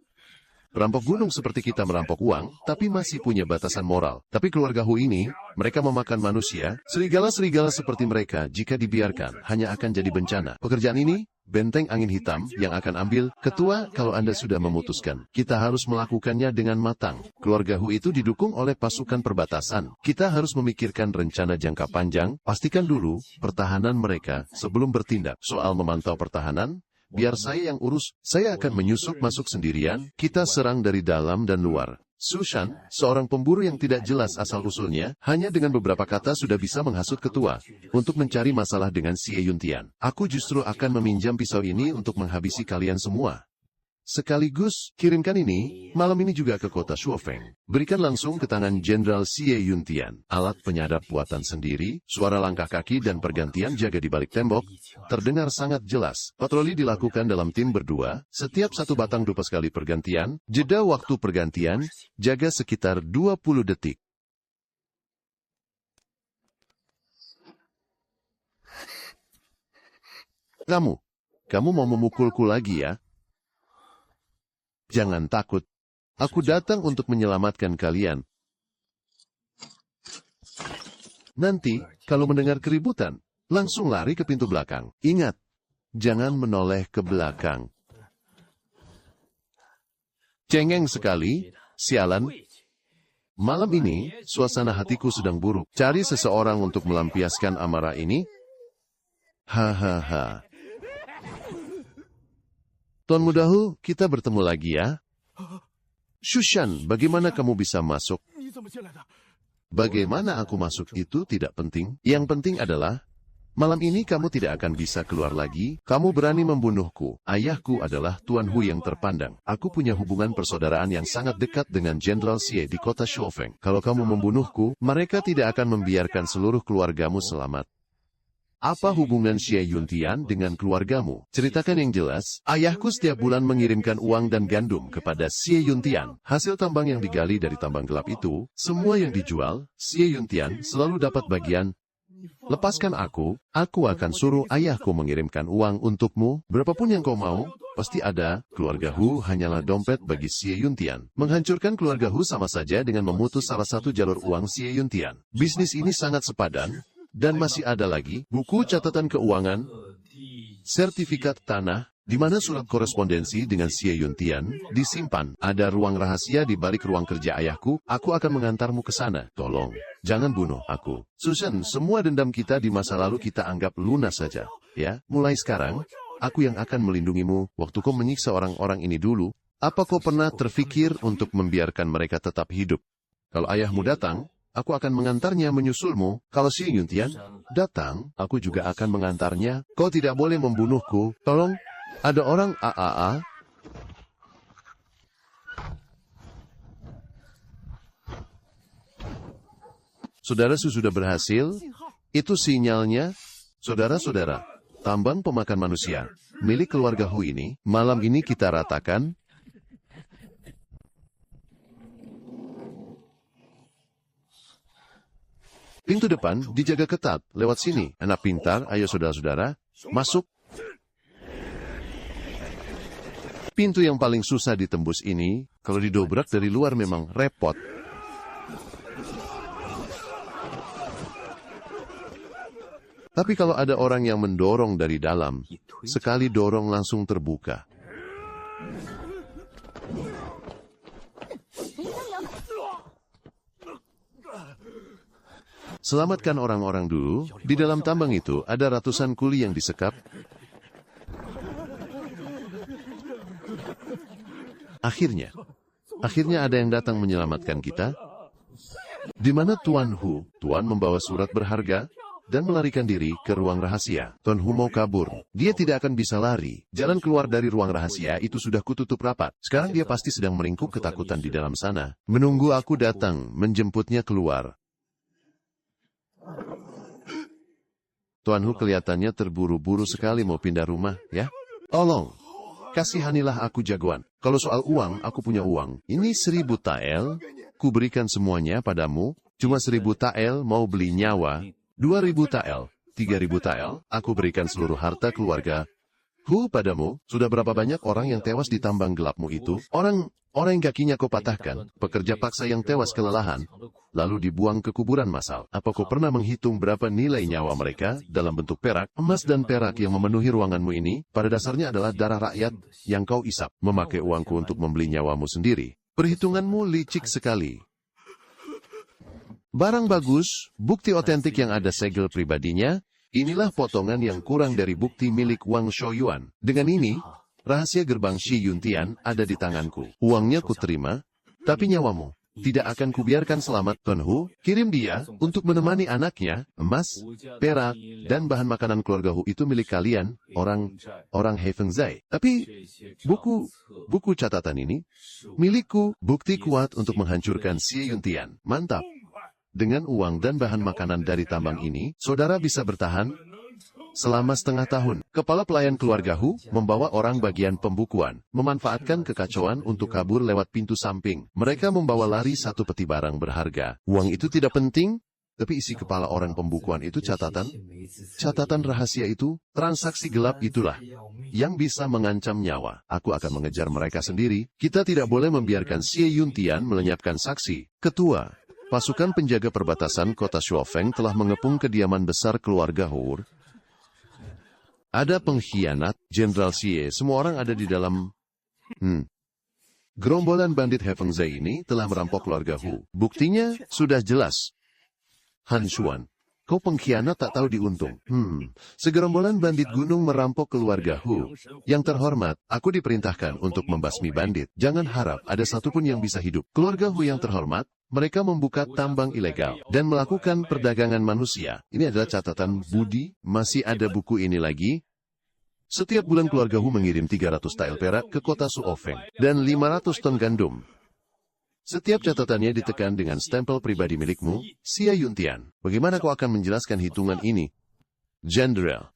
Perampok gunung seperti kita merampok uang, tapi masih punya batasan moral. Tapi keluarga Hu ini, mereka memakan manusia, serigala-serigala seperti mereka jika dibiarkan, hanya akan jadi bencana. Pekerjaan ini, benteng angin hitam yang akan ambil. Ketua, kalau Anda sudah memutuskan, kita harus melakukannya dengan matang. Keluarga Hu itu didukung oleh pasukan perbatasan. Kita harus memikirkan rencana jangka panjang, pastikan dulu pertahanan mereka sebelum bertindak. Soal memantau pertahanan, biar saya yang urus, saya akan menyusup masuk sendirian, kita serang dari dalam dan luar. Sushan, seorang pemburu yang tidak jelas asal-usulnya, hanya dengan beberapa kata sudah bisa menghasut ketua untuk mencari masalah dengan Xie Yuntian. Aku justru akan meminjam pisau ini untuk menghabisi kalian semua. Sekaligus, kirimkan ini, malam ini juga ke kota Shuofeng. Berikan langsung ke tangan Jenderal Xie Yuntian. Alat penyadap buatan sendiri, suara langkah kaki dan pergantian jaga di balik tembok, terdengar sangat jelas. Patroli dilakukan dalam tim berdua, setiap 1 batang dupa sekali pergantian, jeda waktu pergantian, jaga sekitar 20 detik. Kamu mau memukulku lagi ya? Jangan takut. Aku datang untuk menyelamatkan kalian. Nanti, kalau mendengar keributan, langsung lari ke pintu belakang. Ingat, jangan menoleh ke belakang. Cengeng sekali, sialan. Malam ini, suasana hatiku sedang buruk. Cari seseorang untuk melampiaskan amarah ini. Hahaha. Tuan Muda Hu, kita bertemu lagi ya. Shushan, bagaimana kamu bisa masuk? Bagaimana aku masuk itu tidak penting. Yang penting adalah, malam ini kamu tidak akan bisa keluar lagi. Kamu berani membunuhku. Ayahku adalah Tuan Hu yang terpandang. Aku punya hubungan persaudaraan yang sangat dekat dengan Jenderal Xie di kota Shuofeng. Kalau kamu membunuhku, mereka tidak akan membiarkan seluruh keluargamu selamat. Apa hubungan Xie Yuntian dengan keluargamu? Ceritakan yang jelas. Ayahku setiap bulan mengirimkan uang dan gandum kepada Xie Yuntian. Hasil tambang yang digali dari tambang gelap itu, semua yang dijual, Xie Yuntian selalu dapat bagian. Lepaskan aku akan suruh ayahku mengirimkan uang untukmu. Berapapun yang kau mau, pasti ada. Keluarga Hu hanyalah dompet bagi Xie Yuntian. Menghancurkan keluarga Hu sama saja dengan memutus salah satu jalur uang Xie Yuntian. Bisnis ini sangat sepadan. Dan masih ada lagi, buku catatan keuangan, sertifikat tanah, di mana surat korespondensi dengan Xie Yuntian disimpan. Ada ruang rahasia di balik ruang kerja ayahku, aku akan mengantarmu ke sana. Tolong, jangan bunuh aku. Susan, semua dendam kita di masa lalu kita anggap lunas saja. Ya, mulai sekarang, aku yang akan melindungimu. Waktu kau menyiksa orang-orang ini dulu, apa kau pernah terfikir untuk membiarkan mereka tetap hidup? Kalau ayahmu datang, aku akan mengantarnya menyusulmu. Kalau Xie Yuntian datang, aku juga akan mengantarnya. Kau tidak boleh membunuhku. Tolong, ada orang AAA. Saudara sudah berhasil. Itu sinyalnya. Saudara-saudara, tambang pemakan manusia, milik keluarga Hu ini, malam ini kita ratakan. Pintu depan dijaga ketat. Lewat sini. Anak pintar, ayo saudara-saudara, masuk. Pintu yang paling susah ditembus ini, kalau didobrak dari luar memang repot. Tapi kalau ada orang yang mendorong dari dalam, sekali dorong langsung terbuka. Selamatkan orang-orang dulu. Di dalam tambang itu ada ratusan kuli yang disekap. Akhirnya ada yang datang menyelamatkan kita. Di mana Tuan Hu? Tuan membawa surat berharga dan melarikan diri ke ruang rahasia. Tuan Hu mau kabur. Dia tidak akan bisa lari. Jalan keluar dari ruang rahasia itu sudah kututup rapat. Sekarang dia pasti sedang meringkuk ketakutan di dalam sana. Menunggu aku datang, menjemputnya keluar. Tuan Hu kelihatannya terburu-buru sekali mau pindah rumah, ya? Tolong, kasihanilah aku jagoan. Kalau soal uang, aku punya uang. Ini 1000 tael, ku berikan semuanya padamu. Cuma 1000 tael mau beli nyawa. 2000 tael, 3000 tael, aku berikan seluruh harta keluarga Hu padamu. Sudah berapa banyak orang yang tewas di tambang gelapmu itu? Orang yang kakinya kau patahkan, pekerja paksa yang tewas kelelahan, lalu dibuang ke kuburan massal. Apa kau pernah menghitung berapa nilai nyawa mereka dalam bentuk perak? Emas dan perak yang memenuhi ruanganmu ini, pada dasarnya adalah darah rakyat yang kau isap, memakai uangku untuk membeli nyawamu sendiri. Perhitunganmu licik sekali. Barang bagus, bukti otentik yang ada segel pribadinya, inilah potongan yang kurang dari bukti milik Wang Shouyuan. Dengan ini, rahasia gerbang Shi Yuntian ada di tanganku. Uangnya ku terima, tapi nyawamu tidak akan kubiarkan selamat. Tuan Hu, kirim dia untuk menemani anaknya. Emas, perak, dan bahan makanan keluarga Hu itu milik kalian, orang Hefengzai. Tapi buku catatan ini milikku, bukti kuat untuk menghancurkan Shi Yuntian. Mantap. Dengan uang dan bahan makanan dari tambang ini, saudara bisa bertahan selama setengah tahun. Kepala pelayan keluarga Hu membawa orang bagian pembukuan, memanfaatkan kekacauan untuk kabur lewat pintu samping. Mereka membawa lari satu peti barang berharga. Uang itu tidak penting, tapi isi kepala orang pembukuan itu catatan rahasia itu, transaksi gelap itulah yang bisa mengancam nyawa. Aku akan mengejar mereka sendiri. Kita tidak boleh membiarkan Xie Yuntian melenyapkan saksi. Ketua pasukan penjaga perbatasan kota Shuofeng telah mengepung kediaman besar keluarga Hu. Ada pengkhianat, Jenderal Xie, semua orang ada di dalam. Gerombolan bandit Hefengzai ini telah merampok keluarga Hu. Buktinya sudah jelas. Han Xuan, kau pengkhianat tak tahu diuntung. Segerombolan bandit gunung merampok keluarga Hu. Yang terhormat, aku diperintahkan untuk membasmi bandit. Jangan harap ada satupun yang bisa hidup. Keluarga Hu yang terhormat, mereka membuka tambang ilegal dan melakukan perdagangan manusia. Ini adalah catatan Budi, masih ada buku ini lagi. Setiap bulan keluarga Hu mengirim 300 tael perak ke kota Shuofeng dan 500 ton gandum. Setiap catatannya ditekan dengan stempel pribadi milikmu, Xie Yuntian. Bagaimana kau akan menjelaskan hitungan ini? Jenderal,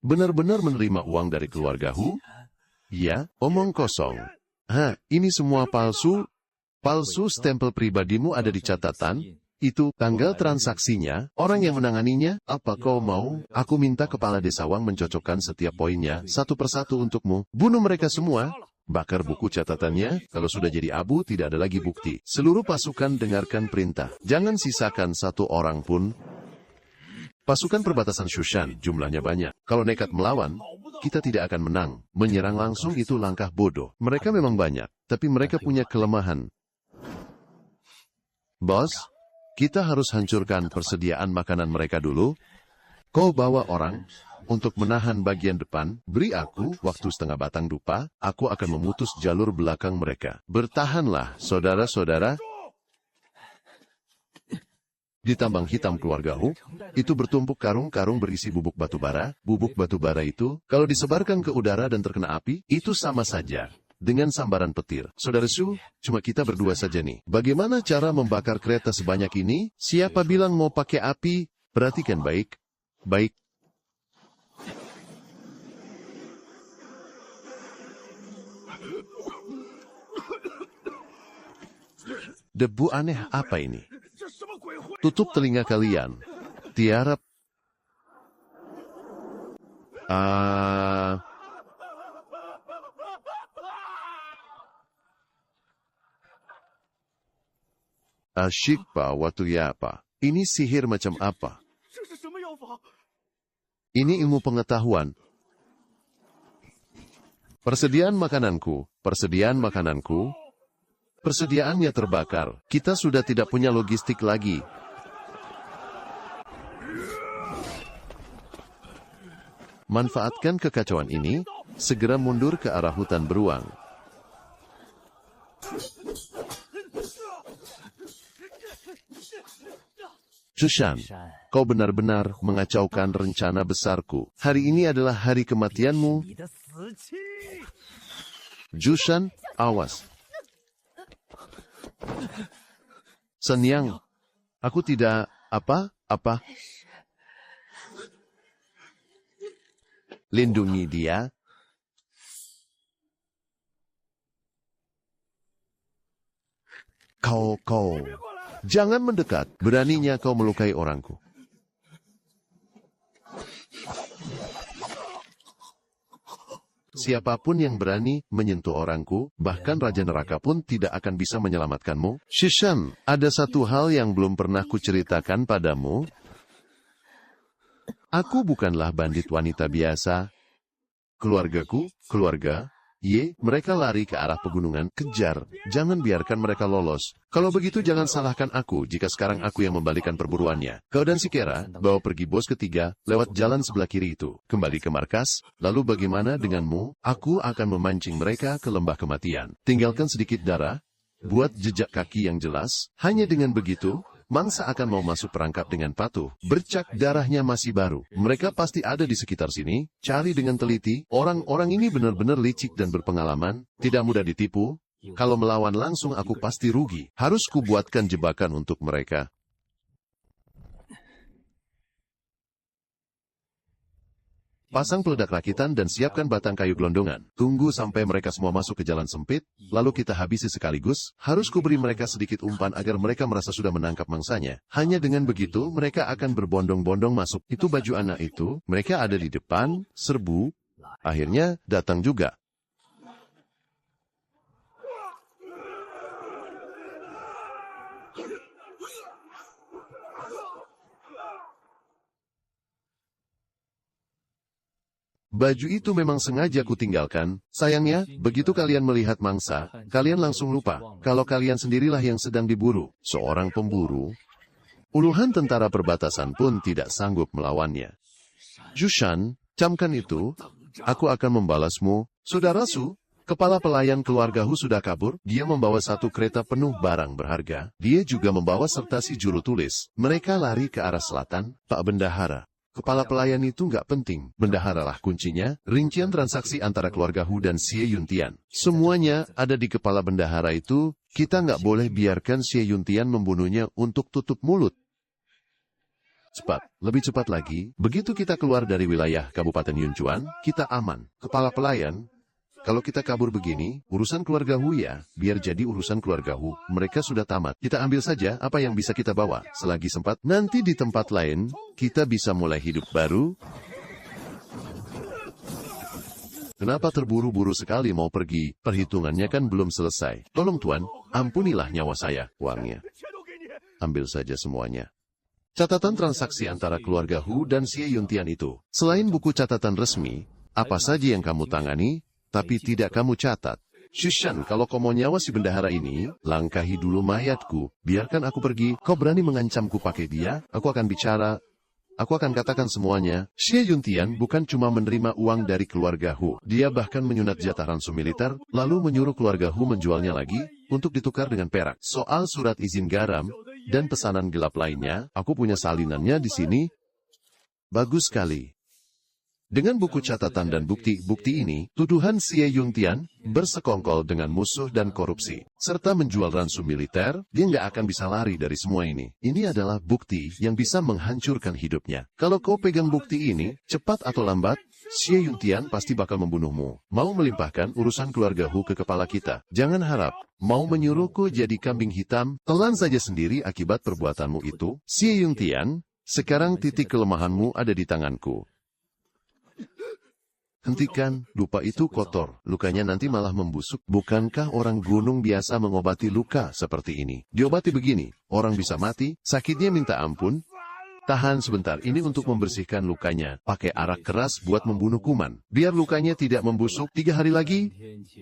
benar-benar menerima uang dari keluarga Hu? Ya, omong kosong. Ini semua palsu. Palsu, stempel pribadimu ada di catatan, itu tanggal transaksinya, orang yang menanganinya. Apa kau mau? Aku minta kepala desa Wang mencocokkan setiap poinnya, satu persatu untukmu. Bunuh mereka semua, bakar buku catatannya, kalau sudah jadi abu tidak ada lagi bukti. Seluruh pasukan dengarkan perintah, jangan sisakan satu orang pun. Pasukan perbatasan Shushan, jumlahnya banyak. Kalau nekat melawan, kita tidak akan menang. Menyerang langsung itu langkah bodoh. Mereka memang banyak, tapi mereka punya kelemahan. Bos, kita harus hancurkan persediaan makanan mereka dulu. Kau bawa orang untuk menahan bagian depan, beri aku waktu setengah batang dupa, aku akan memutus jalur belakang mereka. Bertahanlah, saudara-saudara. Di tambang hitam keluarga Hu, itu bertumpuk karung-karung berisi bubuk batu bara. Bubuk batu bara itu, kalau disebarkan ke udara dan terkena api, itu sama saja dengan sambaran petir. Saudara Su, cuma kita berdua saja nih. Bagaimana cara membakar kereta sebanyak ini? Siapa bilang mau pakai api? Perhatikan baik. Baik. Debu aneh apa ini? Tutup telinga kalian. Tiarap. Asyik pa waktu ya apa? Ini sihir macam apa? Ini ilmu pengetahuan. Persediaan makananku. Persediaannya terbakar. Kita sudah tidak punya logistik lagi. Manfaatkan kekacauan ini, segera mundur ke arah hutan beruang. Jushan, kau benar-benar mengacaukan rencana besarku. Hari ini adalah hari kematianmu. Jushan, awas. Senyang, aku tidak apa. Lindungi dia. Kau. Jangan mendekat, beraninya kau melukai orangku. Siapapun yang berani menyentuh orangku, bahkan Raja Neraka pun tidak akan bisa menyelamatkanmu. Shishan, ada satu hal yang belum pernah kuceritakan padamu. Aku bukanlah bandit wanita biasa. Keluarga, mereka lari ke arah pegunungan. Kejar, jangan biarkan mereka lolos. Kalau begitu jangan salahkan aku jika sekarang aku yang membalikan perburuannya. Kau dan si Kera bawa pergi bos ketiga lewat jalan sebelah kiri itu. Kembali ke markas, lalu bagaimana denganmu? Aku akan memancing mereka ke lembah kematian. Tinggalkan sedikit darah, buat jejak kaki yang jelas. Hanya dengan begitu, mangsa akan mau masuk perangkap dengan patuh. Bercak darahnya masih baru. Mereka pasti ada di sekitar sini. Cari dengan teliti. Orang-orang ini benar-benar licik dan berpengalaman. Tidak mudah ditipu. Kalau melawan langsung aku pasti rugi. Harus kubuatkan jebakan untuk mereka. Pasang peledak rakitan dan siapkan batang kayu gelondongan. Tunggu sampai mereka semua masuk ke jalan sempit, lalu kita habisi sekaligus. Harus kuberi mereka sedikit umpan agar mereka merasa sudah menangkap mangsanya. Hanya dengan begitu, mereka akan berbondong-bondong masuk. Itu baju anak itu, mereka ada di depan, serbu. Akhirnya, datang juga. Baju itu memang sengaja kutinggalkan. Sayangnya, begitu kalian melihat mangsa, kalian langsung lupa kalau kalian sendirilah yang sedang diburu. Seorang pemburu. Puluhan tentara perbatasan pun tidak sanggup melawannya. Jushan, camkan itu. Aku akan membalasmu. Saudara Su, kepala pelayan keluarga Hu sudah kabur. Dia membawa satu kereta penuh barang berharga. Dia juga membawa serta si juru tulis. Mereka lari ke arah selatan. Pak Bendahara. Kepala pelayan itu nggak penting. Bendaharalah kuncinya. Rincian transaksi antara keluarga Hu dan Xie Yuntian. Semuanya ada di kepala bendahara itu. Kita nggak boleh biarkan Xie Yuntian membunuhnya untuk tutup mulut. Cepat, lebih cepat lagi. Begitu kita keluar dari wilayah Kabupaten Yunchuan, kita aman. Kepala pelayan, kalau kita kabur begini, urusan keluarga Hu ya, biar jadi urusan keluarga Hu. Mereka sudah tamat. Kita ambil saja apa yang bisa kita bawa. Selagi sempat, nanti di tempat lain, kita bisa mulai hidup baru. Kenapa terburu-buru sekali mau pergi? Perhitungannya kan belum selesai. Tolong Tuan, ampunilah nyawa saya. Uangnya. Ambil saja semuanya. Catatan transaksi antara keluarga Hu dan Xie Yuntian itu. Selain buku catatan resmi, apa saja yang kamu tangani, tapi tidak kamu catat. Shushan, kalau kau mau nyawa si bendahara ini, langkahi dulu mayatku. Biarkan aku pergi. Kau berani mengancamku pakai dia? Aku akan bicara. Aku akan katakan semuanya. Xie Yuntian bukan cuma menerima uang dari keluarga Hu. Dia bahkan menyunat jatah ransum militer, lalu menyuruh keluarga Hu menjualnya lagi, untuk ditukar dengan perak. Soal surat izin garam, dan pesanan gelap lainnya, aku punya salinannya di sini. Bagus sekali. Dengan buku catatan dan bukti-bukti ini, tuduhan Xie Yungtian bersekongkol dengan musuh dan korupsi, serta menjual ransum militer. Dia nggak akan bisa lari dari semua ini. Ini adalah bukti yang bisa menghancurkan hidupnya. Kalau kau pegang bukti ini, cepat atau lambat, Xie Yungtian pasti bakal membunuhmu. Mau melimpahkan urusan keluarga Hu ke kepala kita. Jangan harap mau menyuruhku jadi kambing hitam. Telan saja sendiri akibat perbuatanmu itu. Xie Yungtian, sekarang titik kelemahanmu ada di tanganku. Hentikan, lupa itu kotor. Lukanya nanti malah membusuk. Bukankah orang gunung biasa mengobati luka seperti ini? Diobati begini, orang bisa mati, sakitnya minta ampun. Tahan sebentar, ini untuk membersihkan lukanya. Pakai arak keras buat membunuh kuman. Biar lukanya tidak membusuk, 3 hari lagi,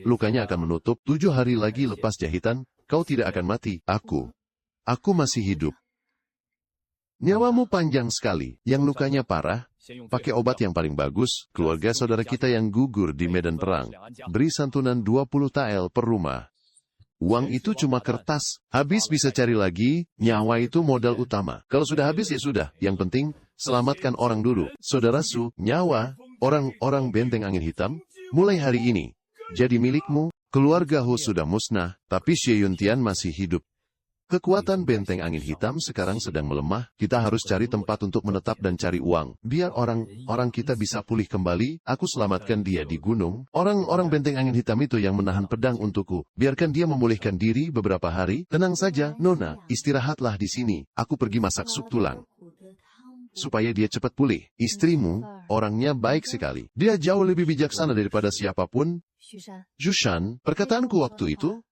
lukanya akan menutup. 7 hari lagi lepas jahitan, kau tidak akan mati. Aku masih hidup. Nyawamu panjang sekali. Yang lukanya parah, pakai obat yang paling bagus. Keluarga saudara kita yang gugur di medan perang, beri santunan 20 tael per rumah. Uang itu cuma kertas. Habis bisa cari lagi, nyawa itu modal utama. Kalau sudah habis ya sudah. Yang penting, selamatkan orang dulu. Saudara Su, nyawa, orang-orang benteng angin hitam, mulai hari ini jadi milikmu. Keluarga Hu sudah musnah, tapi Xie Yuntian masih hidup. Kekuatan benteng angin hitam sekarang sedang melemah. Kita harus cari tempat untuk menetap dan cari uang. Biar orang kita bisa pulih kembali. Aku selamatkan dia di gunung. Orang benteng angin hitam itu yang menahan pedang untukku. Biarkan dia memulihkan diri beberapa hari. Tenang saja, Nona. Istirahatlah di sini. Aku pergi masak sup tulang supaya dia cepat pulih. Istrimu, orangnya baik sekali. Dia jauh lebih bijaksana daripada siapapun. Jushan, perkataanku waktu itu,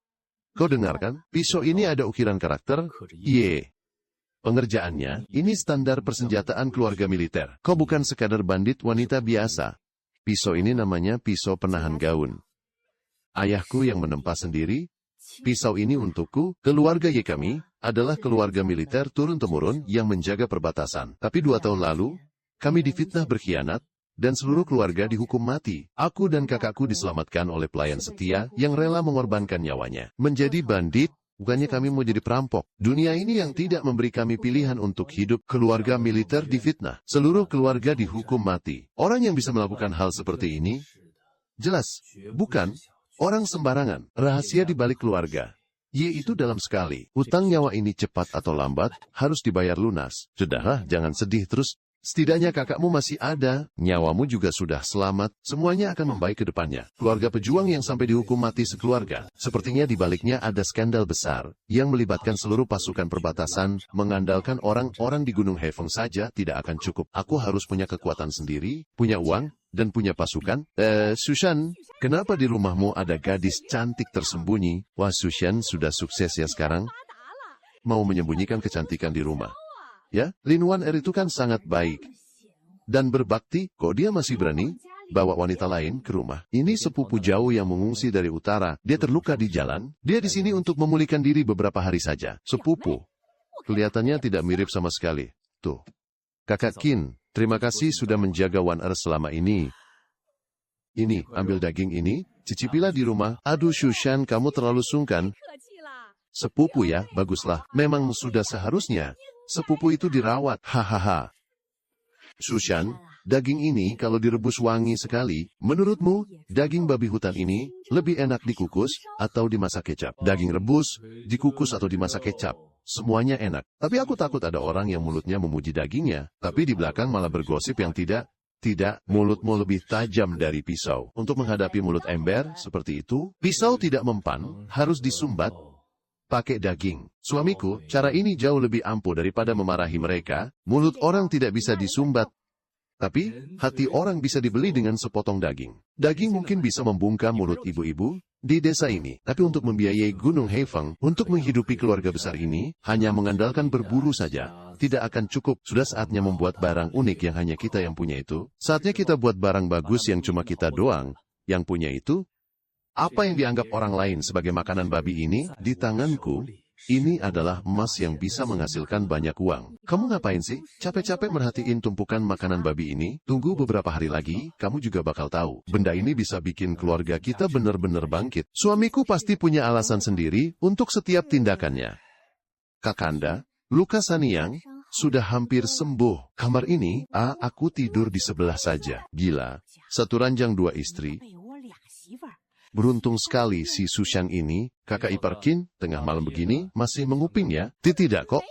kau dengarkan, pisau ini ada ukiran karakter, Ye. Pengerjaannya, ini standar persenjataan keluarga militer. Kau bukan sekadar bandit wanita biasa. Pisau ini namanya pisau penahan gaun. Ayahku yang menempa sendiri, pisau ini untukku. Keluarga Ye kami adalah keluarga militer turun-temurun yang menjaga perbatasan. Tapi 2 tahun lalu, kami difitnah berkhianat, dan seluruh keluarga dihukum mati. Aku dan kakakku diselamatkan oleh pelayan setia yang rela mengorbankan nyawanya. Menjadi bandit, bukannya kami mau jadi perampok. Dunia ini yang tidak memberi kami pilihan untuk hidup. Keluarga militer difitnah. Seluruh keluarga dihukum mati. Orang yang bisa melakukan hal seperti ini, jelas, bukan orang sembarangan. Rahasia di balik keluarga. Ye itu dalam sekali. Hutang nyawa ini cepat atau lambat, harus dibayar lunas. Sudahlah, jangan sedih terus. Setidaknya kakakmu masih ada, nyawamu juga sudah selamat, semuanya akan membaik ke depannya. Keluarga pejuang yang sampai dihukum mati sekeluarga. Sepertinya di baliknya ada skandal besar, yang melibatkan seluruh pasukan perbatasan, mengandalkan orang-orang di Gunung Hefeng saja tidak akan cukup. Aku harus punya kekuatan sendiri, punya uang, dan punya pasukan. Sushan, kenapa di rumahmu ada gadis cantik tersembunyi? Wah, Sushan sudah sukses ya sekarang. Mau menyembunyikan kecantikan di rumah. Ya, Lin Wan Er itu kan sangat baik dan berbakti, kok dia masih berani bawa wanita lain ke rumah. Ini sepupu jauh yang mengungsi dari utara. Dia terluka di jalan. Dia di sini untuk memulihkan diri beberapa hari saja. Sepupu. Kelihatannya tidak mirip sama sekali. Tuh. Kakak Qin, terima kasih sudah menjaga Wan Er selama ini. Ini, ambil daging ini, cicipilah di rumah. Aduh Sushan, kamu terlalu sungkan. Sepupu ya, baguslah. Memang sudah seharusnya sepupu itu dirawat. Hahaha. Sushan, daging ini kalau direbus wangi sekali. Menurutmu, daging babi hutan ini lebih enak dikukus atau dimasak kecap? Daging rebus, dikukus atau dimasak kecap, semuanya enak. Tapi aku takut ada orang yang mulutnya memuji dagingnya, tapi di belakang malah bergosip yang tidak. Tidak, mulutmu lebih tajam dari pisau. Untuk menghadapi mulut ember seperti itu, pisau tidak mempan, harus disumbat pakai daging. Suamiku, cara ini jauh lebih ampuh daripada memarahi mereka. Mulut orang tidak bisa disumbat, tapi hati orang bisa dibeli dengan sepotong daging. Daging mungkin bisa membungkam mulut ibu-ibu di desa ini. Tapi untuk membiayai Gunung Hefeng, untuk menghidupi keluarga besar ini, hanya mengandalkan berburu saja tidak akan cukup. Sudah saatnya membuat barang unik yang hanya kita yang punya itu. Saatnya kita buat barang bagus yang cuma kita doang yang punya itu. Apa yang dianggap orang lain sebagai makanan babi ini, di tanganku, ini adalah emas yang bisa menghasilkan banyak uang. Kamu ngapain sih? Capek-capek merhatiin tumpukan makanan babi ini? Tunggu beberapa hari lagi, kamu juga bakal tahu. Benda ini bisa bikin keluarga kita benar-benar bangkit. Suamiku pasti punya alasan sendiri untuk setiap tindakannya. Kakanda, luka Saniyang, sudah hampir sembuh. Kamar ini, aku tidur di sebelah saja. Gila, satu ranjang dua istri. Beruntung sekali si Sushang ini, kakak ipar Qin, tengah malam begini, masih menguping ya. Tidak kok,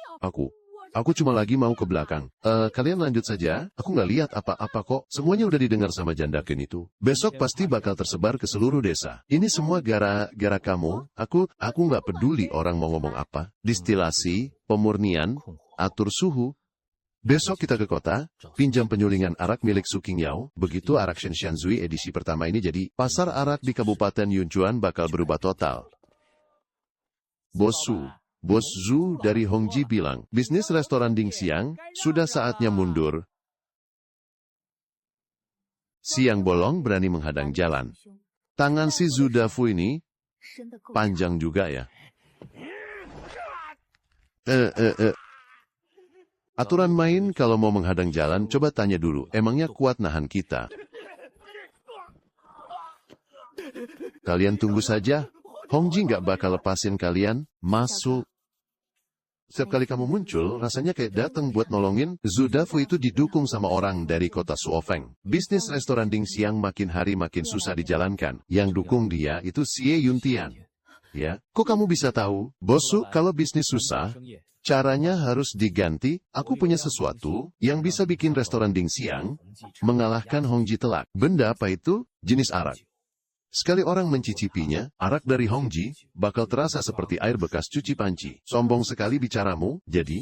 Aku cuma lagi mau ke belakang. Kalian lanjut saja, aku nggak lihat apa-apa kok. Semuanya udah didengar sama janda Qin itu. Besok pasti bakal tersebar ke seluruh desa. Ini semua gara-gara kamu. Aku nggak peduli orang mau ngomong apa. Distilasi, pemurnian, atur suhu. Besok kita ke kota, pinjam penyulingan arak milik Su Qingyao. Begitu arak Shenzhui edisi pertama ini jadi, pasar arak di Kabupaten Yunchuan bakal berubah total. Bos Zhu dari Hongji bilang, bisnis restoran Dingxiang sudah saatnya mundur. Siang bolong berani menghadang jalan. Tangan si Zhu Dafu ini panjang juga ya. Aturan main kalau mau menghadang jalan, coba tanya dulu, emangnya kuat nahan kita? Kalian tunggu saja, Hongji nggak bakal lepasin kalian, masuk. Setiap kali kamu muncul, rasanya kayak datang buat nolongin. Zhu Dafu itu didukung sama orang dari kota Suofeng. Bisnis restoran Dingxiang makin hari makin susah dijalankan. Yang dukung dia itu Xie Yuntian. Ya, kok kamu bisa tahu? Bos Su, kalau bisnis susah, caranya harus diganti. Aku punya sesuatu yang bisa bikin restoran Dingxiang mengalahkan Hongji telak. Benda apa itu? Jenis arak. Sekali orang mencicipinya, arak dari Hongji bakal terasa seperti air bekas cuci panci. Sombong sekali bicaramu, jadi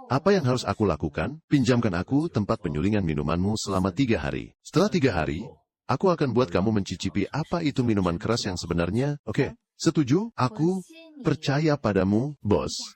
apa yang harus aku lakukan? Pinjamkan aku tempat penyulingan minumanmu selama 3 hari. Setelah 3 hari, aku akan buat kamu mencicipi apa itu minuman keras yang sebenarnya. Oke, setuju? Aku percaya padamu, bos.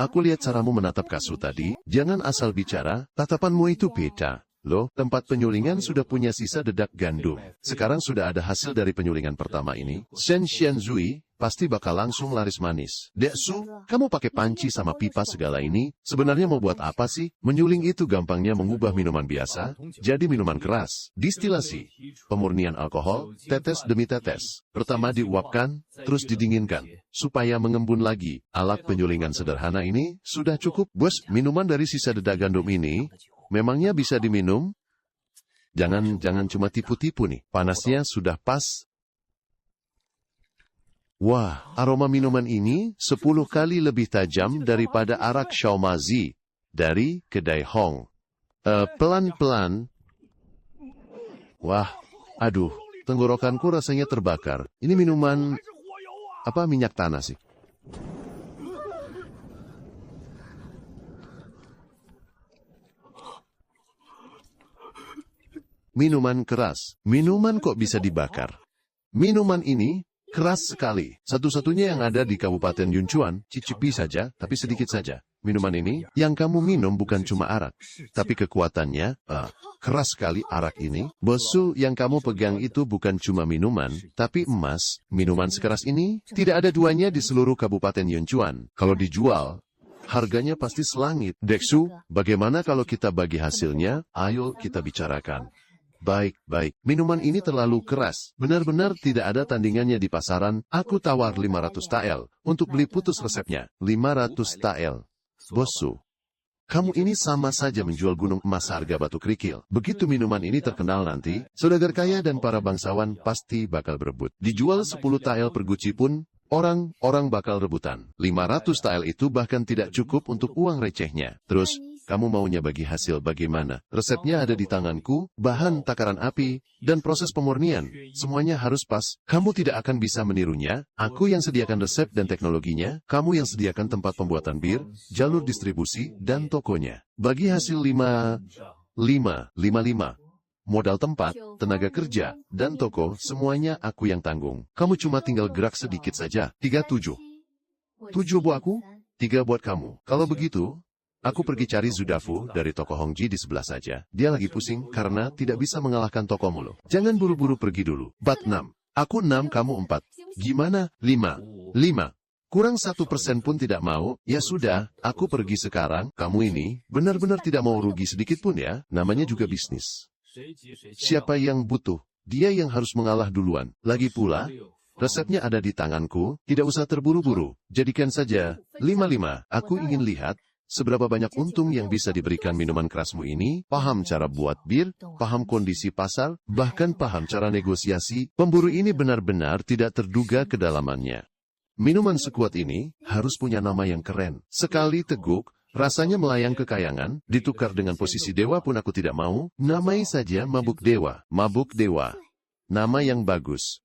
Aku lihat caramu menatap Kasu tadi, jangan asal bicara, tatapanmu itu beda. Loh, tempat penyulingan sudah punya sisa dedak gandum. Sekarang sudah ada hasil dari penyulingan pertama ini. Shen Xianzui pasti bakal langsung laris manis. Dek Su, kamu pakai panci sama pipa segala ini, sebenarnya mau buat apa sih? Menyuling itu gampangnya mengubah minuman biasa jadi minuman keras. Distilasi, pemurnian alkohol, tetes demi tetes. Pertama diuapkan, terus didinginkan, supaya mengembun lagi. Alat penyulingan sederhana ini sudah cukup. Bos, minuman dari sisa dedak gandum ini memangnya bisa diminum? Jangan cuma tipu-tipu nih. Panasnya sudah pas. Wah, aroma minuman ini 10 kali lebih tajam daripada arak Xiaomazi dari kedai Hong. Pelan-pelan. Wah, aduh, tenggorokanku rasanya terbakar. Ini minuman apa, minyak tanah sih? Minuman keras. Minuman kok bisa dibakar? Minuman ini keras sekali. Satu-satunya yang ada di Kabupaten Yunchuan. Cicipi saja, tapi sedikit saja. Minuman ini, yang kamu minum bukan cuma arak, tapi kekuatannya, keras sekali arak ini. Bos Su, yang kamu pegang itu bukan cuma minuman, tapi emas. Minuman sekeras ini, tidak ada duanya di seluruh Kabupaten Yunchuan. Kalau dijual, harganya pasti selangit. Dek Su, bagaimana kalau kita bagi hasilnya? Ayo kita bicarakan. Baik. Minuman ini terlalu keras. Benar-benar tidak ada tandingannya di pasaran. Aku tawar 500 tael untuk beli putus resepnya. 500 tael. Bos Su, kamu ini sama saja menjual gunung emas harga batu kerikil. Begitu minuman ini terkenal nanti, saudagar kaya dan para bangsawan pasti bakal berebut. Dijual 10 tael per guci pun, orang bakal rebutan. 500 tael itu bahkan tidak cukup untuk uang recehnya. Terus, kamu maunya bagi hasil bagaimana? Resepnya ada di tanganku, bahan takaran api, dan proses pemurnian. Semuanya harus pas. Kamu tidak akan bisa menirunya. Aku yang sediakan resep dan teknologinya, kamu yang sediakan tempat pembuatan bir, jalur distribusi, dan tokonya. Bagi hasil 5. Modal tempat, tenaga kerja, dan toko, semuanya aku yang tanggung. Kamu cuma tinggal gerak sedikit saja. 37. 7 buat aku, 3 buat kamu. Kalau begitu, aku pergi cari Zhu Dafu dari toko Hongji di sebelah saja. Dia lagi pusing karena tidak bisa mengalahkan tokomu loh. Jangan buru-buru pergi dulu. Bat 6. Aku 6, kamu 4. Gimana? 5. Kurang 1% pun tidak mau. Ya sudah, aku pergi sekarang. Kamu ini benar-benar tidak mau rugi sedikit pun ya. Namanya juga bisnis. Siapa yang butuh? Dia yang harus mengalah duluan. Lagi pula, resepnya ada di tanganku. Tidak usah terburu-buru. Jadikan saja 5. Aku ingin lihat seberapa banyak untung yang bisa diberikan minuman kerasmu ini, paham cara buat bir, paham kondisi pasar, bahkan paham cara negosiasi, pemburu ini benar-benar tidak terduga kedalamannya. Minuman sekuat ini harus punya nama yang keren. Sekali teguk, rasanya melayang kekayangan, ditukar dengan posisi dewa pun aku tidak mau, namai saja Mabuk Dewa. Mabuk Dewa. Nama yang bagus.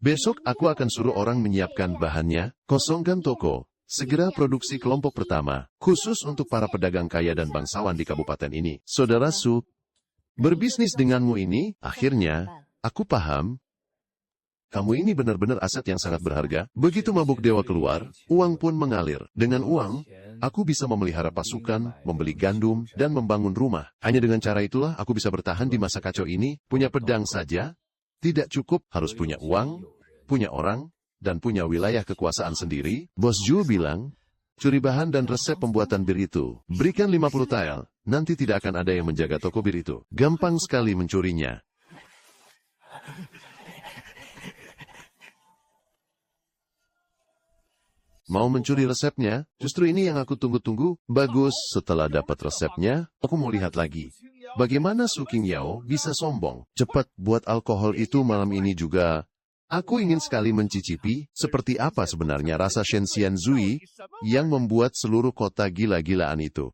Besok aku akan suruh orang menyiapkan bahannya, kosongkan toko, segera produksi kelompok pertama, khusus untuk para pedagang kaya dan bangsawan di kabupaten ini. Saudara Su, berbisnis denganmu ini, akhirnya, aku paham. Kamu ini benar-benar aset yang sangat berharga. Begitu Mabuk Dewa keluar, uang pun mengalir. Dengan uang, aku bisa memelihara pasukan, membeli gandum, dan membangun rumah. Hanya dengan cara itulah aku bisa bertahan di masa kacau ini. Punya pedang saja tidak cukup, harus punya uang, punya orang, dan punya wilayah kekuasaan sendiri. Bos Ju bilang, curi bahan dan resep pembuatan bir itu. Berikan 50 tael, nanti tidak akan ada yang menjaga toko bir itu. Gampang sekali mencurinya. Mau mencuri resepnya? Justru ini yang aku tunggu-tunggu. Bagus, setelah dapat resepnya, aku mau lihat lagi. Bagaimana Su Qingyao bisa sombong? Cepat buat alkohol itu malam ini juga. Aku ingin sekali mencicipi seperti apa sebenarnya rasa Shenxian Zui yang membuat seluruh kota gila-gilaan itu.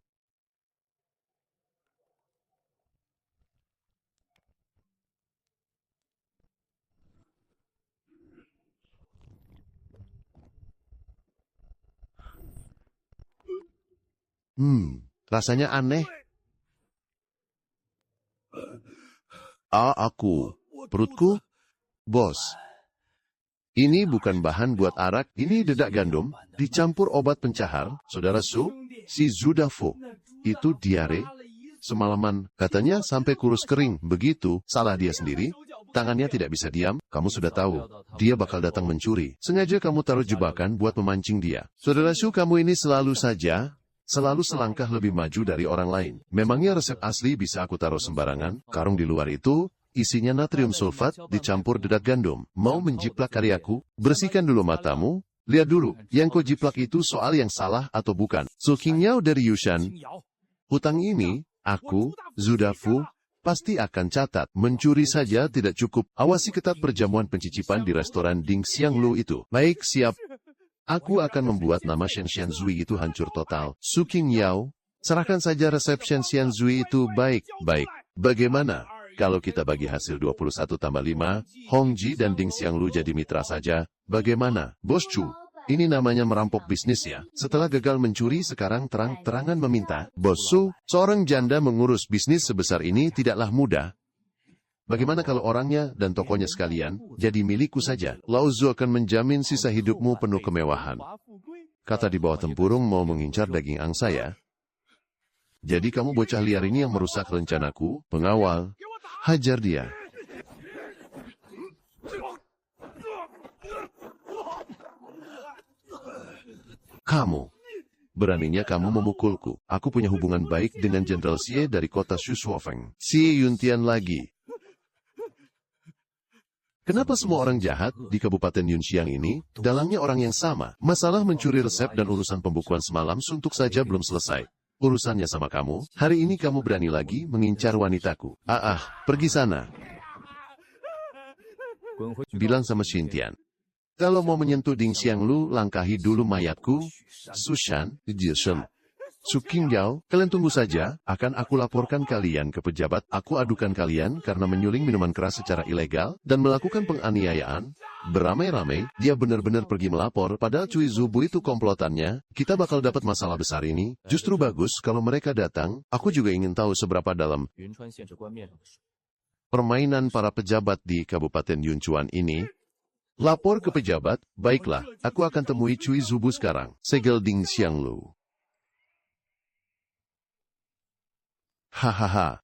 Rasanya aneh. Aku. Perutku? Bos. Ini bukan bahan buat arak, ini dedak gandum, dicampur obat pencahar. Saudara Su, si Zudafu, itu diare. Semalaman, katanya sampai kurus kering, begitu, salah dia sendiri. Tangannya tidak bisa diam, kamu sudah tahu. Dia bakal datang mencuri. Sengaja kamu taruh jebakan buat memancing dia. Saudara Su, kamu ini selalu selangkah lebih maju dari orang lain. Memangnya resep asli bisa aku taruh sembarangan? Karung di luar itu, isinya natrium sulfat dicampur dedak gandum. Mau menjiplak karyaku? Bersihkan dulu matamu. Lihat dulu, yang kau jiplak itu soal yang salah atau bukan. Su Qingyao dari Yushan. Hutang ini, aku, Zudafu, pasti akan catat. Mencuri saja tidak cukup. Awasi ketat perjamuan pencicipan di restoran Ding Xianglu itu. Baik, siap. Aku akan membuat nama Shenxian Zui itu hancur total. Su Qingyao, serahkan saja resep Shenxian Zui itu baik. Bagaimana kalau kita bagi hasil 21 tambah 5, Hongji dan Ding Xianglu jadi mitra saja? Bagaimana, Bos Chu? Ini namanya merampok bisnis ya. Setelah gagal mencuri, sekarang terang-terangan meminta. Bos Su, seorang janda mengurus bisnis sebesar ini tidaklah mudah. Bagaimana kalau orangnya dan tokonya sekalian jadi milikku saja? Lao Zu akan menjamin sisa hidupmu penuh kemewahan. Kata di bawah tempurung mau mengincar daging angsa ya. Jadi kamu bocah liar ini yang merusak rencanaku, pengawal. Hajar dia. Kamu. Beraninya kamu memukulku. Aku punya hubungan baik dengan Jenderal Xie dari kota Shushuofeng. Xie Yuntian lagi. Kenapa semua orang jahat di Kabupaten Yunxiang ini, dalangnya orang yang sama? Masalah mencuri resep dan urusan pembukuan semalam suntuk saja belum selesai. Urusannya sama kamu, hari ini kamu berani lagi mengincar wanitaku. Pergi sana. Bilang sama Xintian. Kalau mau menyentuh Ding Xianglu, langkahi dulu mayatku. Sushan, Jishen. Su Qingyao, kalian tunggu saja, akan aku laporkan kalian ke pejabat, aku adukan kalian karena menyuling minuman keras secara ilegal, dan melakukan penganiayaan. Beramai-ramai, dia benar-benar pergi melapor, padahal Cui Zubu itu komplotannya, kita bakal dapat masalah besar ini. Justru bagus kalau mereka datang, aku juga ingin tahu seberapa dalam permainan para pejabat di Kabupaten Yunchuan ini. Lapor ke pejabat, baiklah, aku akan temui Cui Zubu sekarang, segel Ding Xianglu. Hahaha.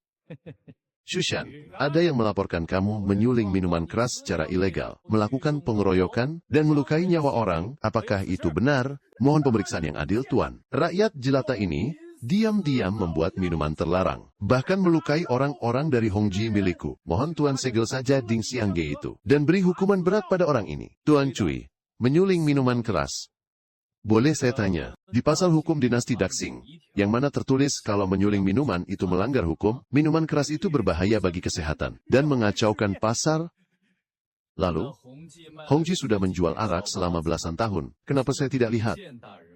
Shushan, ada yang melaporkan kamu menyuling minuman keras secara ilegal, melakukan pengeroyokan, dan melukai nyawa orang. Apakah itu benar? Mohon pemeriksaan yang adil, Tuan. Rakyat jelata ini diam-diam membuat minuman terlarang, bahkan melukai orang-orang dari Hongji milikku. Mohon Tuan segel saja Ding Xiangge itu, dan beri hukuman berat pada orang ini. Tuan Cui, menyuling minuman keras. Boleh saya tanya, di pasal hukum dinasti Daxing, yang mana tertulis kalau menyuling minuman itu melanggar hukum, minuman keras itu berbahaya bagi kesehatan, dan mengacaukan pasar. Lalu, Hongji sudah menjual arak selama belasan tahun. Kenapa saya tidak lihat?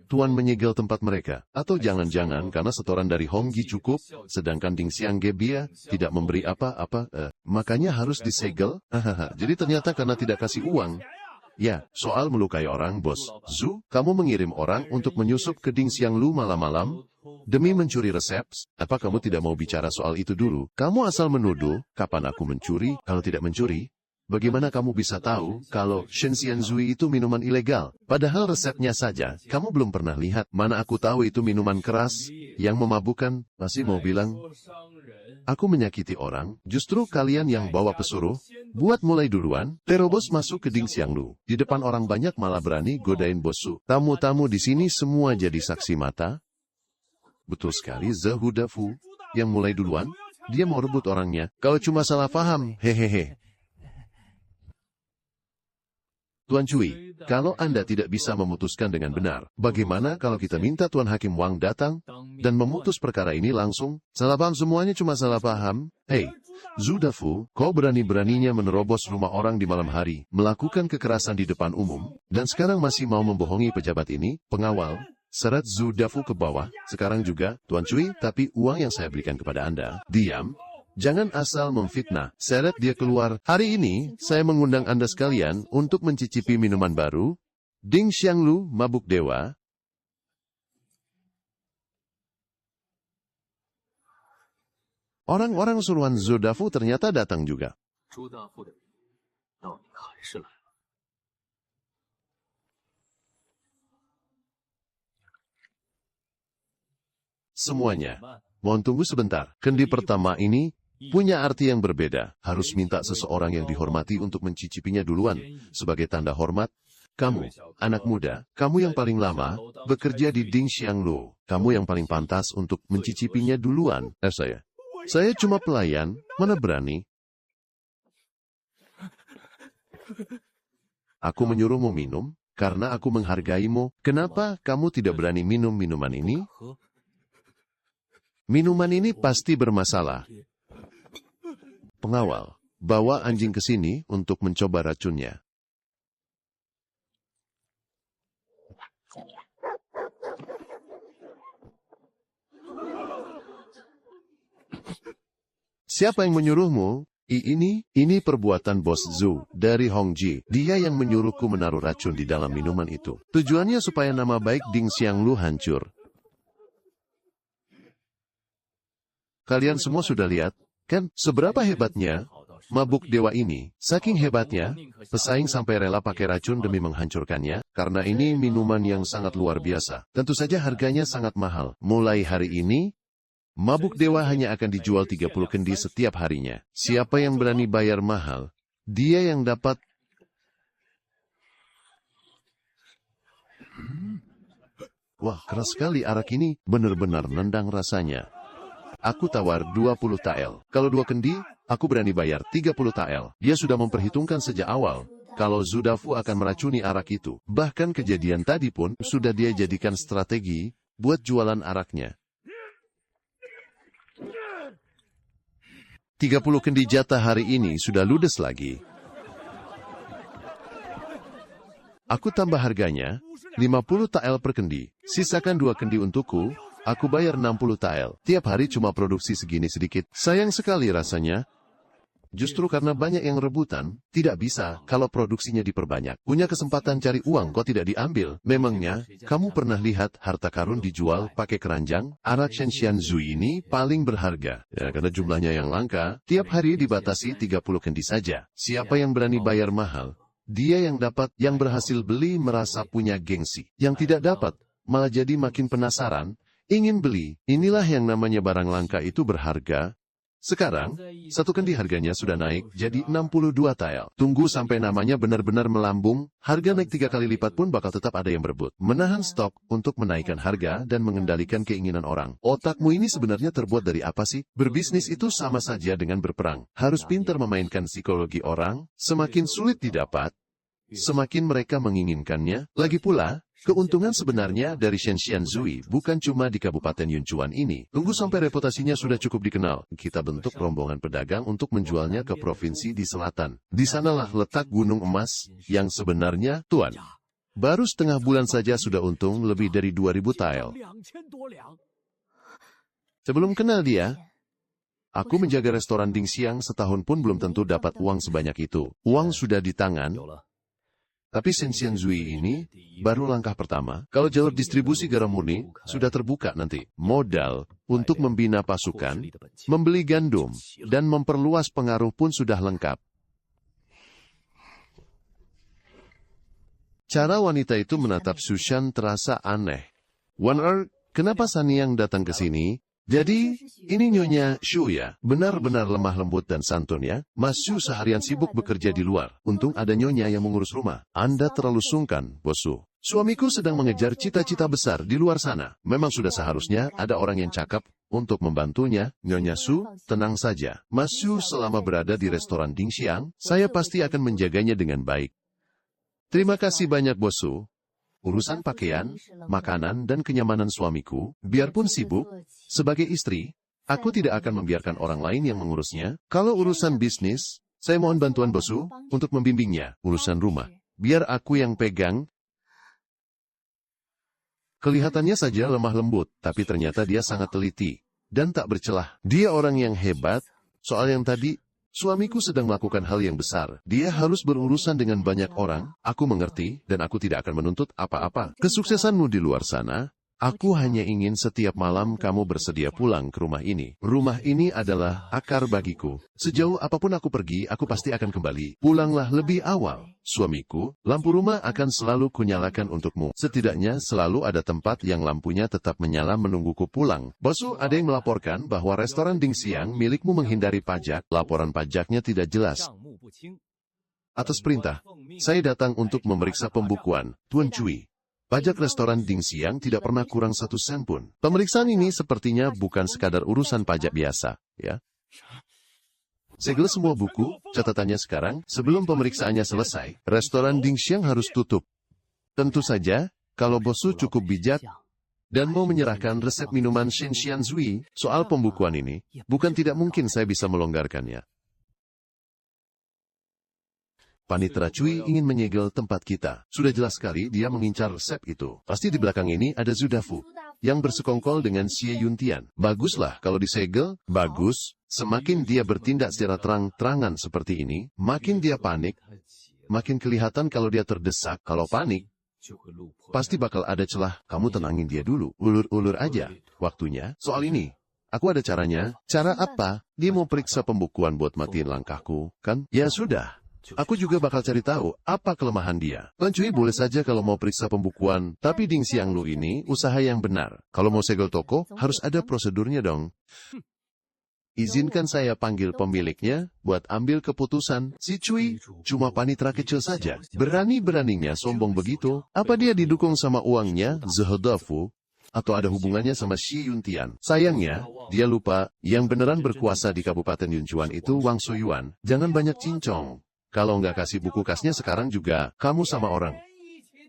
Tuan menyegel tempat mereka. Atau jangan-jangan karena setoran dari Hongji cukup, sedangkan Ding Xiangge Bia tidak memberi apa-apa, makanya harus disegel? Jadi ternyata karena tidak kasih uang. Ya, soal melukai orang, Bos. Zhu, kamu mengirim orang untuk menyusup ke Ding Xianglu malam-malam? Demi mencuri resep? Apa kamu tidak mau bicara soal itu dulu? Kamu asal menuduh, kapan aku mencuri, kalau tidak mencuri? Bagaimana kamu bisa tahu kalau Shen Xianzui itu minuman ilegal? Padahal resepnya saja, kamu belum pernah lihat. Mana aku tahu itu minuman keras, yang memabukkan, masih mau bilang, aku menyakiti orang, justru kalian yang bawa pesuruh. Buat mulai duluan, terobos masuk ke Ding Xianglu. Di depan orang banyak malah berani godain Bos Su. Tamu-tamu di sini semua jadi saksi mata. Betul sekali, Zhu Dafu. Yang mulai duluan, dia mau rebut orangnya. Kau cuma salah paham, hehehe. Tuan Cui, kalau Anda tidak bisa memutuskan dengan benar, bagaimana kalau kita minta Tuan Hakim Wang datang dan memutus perkara ini langsung? Salah paham semuanya cuma salah paham. Hei, Zhu Dafu, kau berani-beraninya menerobos rumah orang di malam hari, melakukan kekerasan di depan umum, dan sekarang masih mau membohongi pejabat ini, pengawal. Seret Zhu Dafu ke bawah, sekarang juga, Tuan Cui, tapi uang yang saya berikan kepada Anda. Diam. Jangan asal memfitnah. Seret dia keluar. Hari ini, saya mengundang Anda sekalian untuk mencicipi minuman baru. Ding Xianglu, mabuk dewa. Orang-orang suruhan Zhu Dafu ternyata datang juga. Semuanya. Mohon tunggu sebentar. Kendi pertama ini punya arti yang berbeda. Harus minta seseorang yang dihormati untuk mencicipinya duluan. Sebagai tanda hormat, kamu, anak muda, kamu yang paling lama, bekerja di Ding Xianglu. Kamu yang paling pantas untuk mencicipinya duluan. Saya cuma pelayan, mana berani. Aku menyuruhmu minum, karena aku menghargaimu. Kenapa kamu tidak berani minum minuman ini? Minuman ini pasti bermasalah. Pengawal, bawa anjing ke sini untuk mencoba racunnya. Siapa yang menyuruhmu? Ini perbuatan Bos Zhu dari Hongji. Dia yang menyuruhku menaruh racun di dalam minuman itu. Tujuannya supaya nama baik Ding Xianglu hancur. Kalian semua sudah lihat, kan, seberapa hebatnya mabuk dewa ini. Saking hebatnya, pesaing sampai rela pakai racun demi menghancurkannya, karena ini minuman yang sangat luar biasa. Tentu saja harganya sangat mahal. Mulai hari ini, mabuk dewa hanya akan dijual 30 kendi setiap harinya. Siapa yang berani bayar mahal, dia yang dapat. Wah, keras sekali arak ini, benar-benar nendang rasanya. Aku tawar 20 tael. Kalau 2 kendi, aku berani bayar 30 tael. Dia sudah memperhitungkan sejak awal kalau Zhu Dafu akan meracuni arak itu. Bahkan kejadian tadi pun sudah dia jadikan strategi buat jualan araknya. 30 kendi jatah hari ini sudah ludes lagi. Aku tambah harganya, 50 tael per kendi. Sisakan 2 kendi untukku. Aku bayar 60 tael. Tiap hari cuma produksi segini sedikit. Sayang sekali rasanya. Justru karena banyak yang rebutan, tidak bisa kalau produksinya diperbanyak. Punya kesempatan cari uang kok tidak diambil. Memangnya, kamu pernah lihat harta karun dijual pakai keranjang? Arak Shen Xianzui ini paling berharga. Ya, karena jumlahnya yang langka, tiap hari dibatasi 30 kendi saja. Siapa yang berani bayar mahal? Dia yang dapat, yang berhasil beli merasa punya gengsi. Yang tidak dapat, malah jadi makin penasaran. Ingin beli, inilah yang namanya barang langka itu berharga. Sekarang, 1 kendi harganya sudah naik jadi 62 tael. Tunggu sampai namanya benar-benar melambung, harga naik 3 kali lipat pun bakal tetap ada yang berebut. Menahan stok untuk menaikkan harga dan mengendalikan keinginan orang. Otakmu ini sebenarnya terbuat dari apa sih? Berbisnis itu sama saja dengan berperang. Harus pintar memainkan psikologi orang, semakin sulit didapat, semakin mereka menginginkannya. Lagi pula, Keuntungan sebenarnya dari Shenxian Zui bukan cuma di Kabupaten Yunchuan ini. Tunggu sampai reputasinya sudah cukup dikenal. Kita bentuk rombongan pedagang untuk menjualnya ke provinsi di selatan. Di sanalah letak gunung emas yang sebenarnya, Tuan. Baru setengah bulan saja sudah untung lebih dari 2.000 tael. Sebelum kenal dia, aku menjaga restoran Dingxiang setahun pun belum tentu dapat uang sebanyak itu. Uang sudah di tangan. Tapi Shenxian Zui ini baru langkah pertama. Kalau jalur distribusi garam murni sudah terbuka nanti. Modal untuk membina pasukan, membeli gandum, dan memperluas pengaruh pun sudah lengkap. Cara wanita itu menatap Shushan terasa aneh. Wan kenapa Sanyang datang ke sini? Jadi, ini Nyonya Shu ya, benar-benar lemah lembut dan santun ya. Mas Shu seharian sibuk bekerja di luar. Untung ada Nyonya yang mengurus rumah. Anda terlalu sungkan, Bos Su. Suamiku sedang mengejar cita-cita besar di luar sana. Memang sudah seharusnya ada orang yang cakap untuk membantunya. Nyonya Su, tenang saja. Mas Shu selama berada di restoran Dingxiang, saya pasti akan menjaganya dengan baik. Terima kasih banyak, Bos Su. Urusan pakaian, makanan, dan kenyamanan suamiku, biarpun sibuk, sebagai istri, aku tidak akan membiarkan orang lain yang mengurusnya. Kalau urusan bisnis, saya mohon bantuan Bosu untuk membimbingnya. Urusan rumah, biar aku yang pegang. Kelihatannya saja lemah lembut, tapi ternyata dia sangat teliti dan tak bercelah. Dia orang yang hebat. Soal yang tadi, suamiku sedang melakukan hal yang besar. Dia harus berurusan dengan banyak orang. Aku mengerti, dan aku tidak akan menuntut apa-apa. Kesuksesanmu di luar sana, aku hanya ingin setiap malam kamu bersedia pulang ke rumah ini. Rumah ini adalah akar bagiku. Sejauh apapun aku pergi, aku pasti akan kembali. Pulanglah lebih awal. Suamiku, lampu rumah akan selalu kunyalakan untukmu. Setidaknya selalu ada tempat yang lampunya tetap menyala menungguku pulang. Bosu, ada yang melaporkan bahwa restoran Dingxiang milikmu menghindari pajak. Laporan pajaknya tidak jelas. Atas perintah, saya datang untuk memeriksa pembukuan. Tuan Cui. Pajak restoran Dingxiang tidak pernah kurang 1 sen pun. Pemeriksaan ini sepertinya bukan sekadar urusan pajak biasa, ya. Segel semua buku, catatannya sekarang, sebelum pemeriksaannya selesai, restoran Dingxiang harus tutup. Tentu saja, kalau Bosu cukup bijak dan mau menyerahkan resep minuman Shenxian Zui, soal pembukuan ini, bukan tidak mungkin saya bisa melonggarkannya. Panitera Cui ingin menyegel tempat kita. Sudah jelas sekali dia mengincar resep itu. Pasti di belakang ini ada Zudafu yang bersekongkol dengan Xie Yuntian. Baguslah kalau disegel. Bagus. Semakin dia bertindak secara terang-terangan seperti ini, makin dia panik. Makin kelihatan kalau dia terdesak. Kalau panik, pasti bakal ada celah. Kamu tenangin dia dulu. Ulur-ulur aja. Waktunya. Soal ini, aku ada caranya. Cara apa? Dia mau periksa pembukuan buat matiin langkahku, kan? Ya sudah. Aku juga bakal cari tahu apa kelemahan dia. Tuan Cui boleh saja kalau mau periksa pembukuan, tapi Dingxiang Lu ini usaha yang benar. Kalau mau segel toko, harus ada prosedurnya dong. Izinkan saya panggil pemiliknya buat ambil keputusan. Si Cui cuma panitera kecil saja. Berani-beraninya sombong begitu. Apa dia didukung sama uangnya, Zudafu? Atau ada hubungannya sama Xie Yuntian? Sayangnya, dia lupa yang beneran berkuasa di Kabupaten Yunchuan itu Wang Suyuan. Jangan banyak cincong. Kalau nggak kasih buku kasnya sekarang juga, kamu sama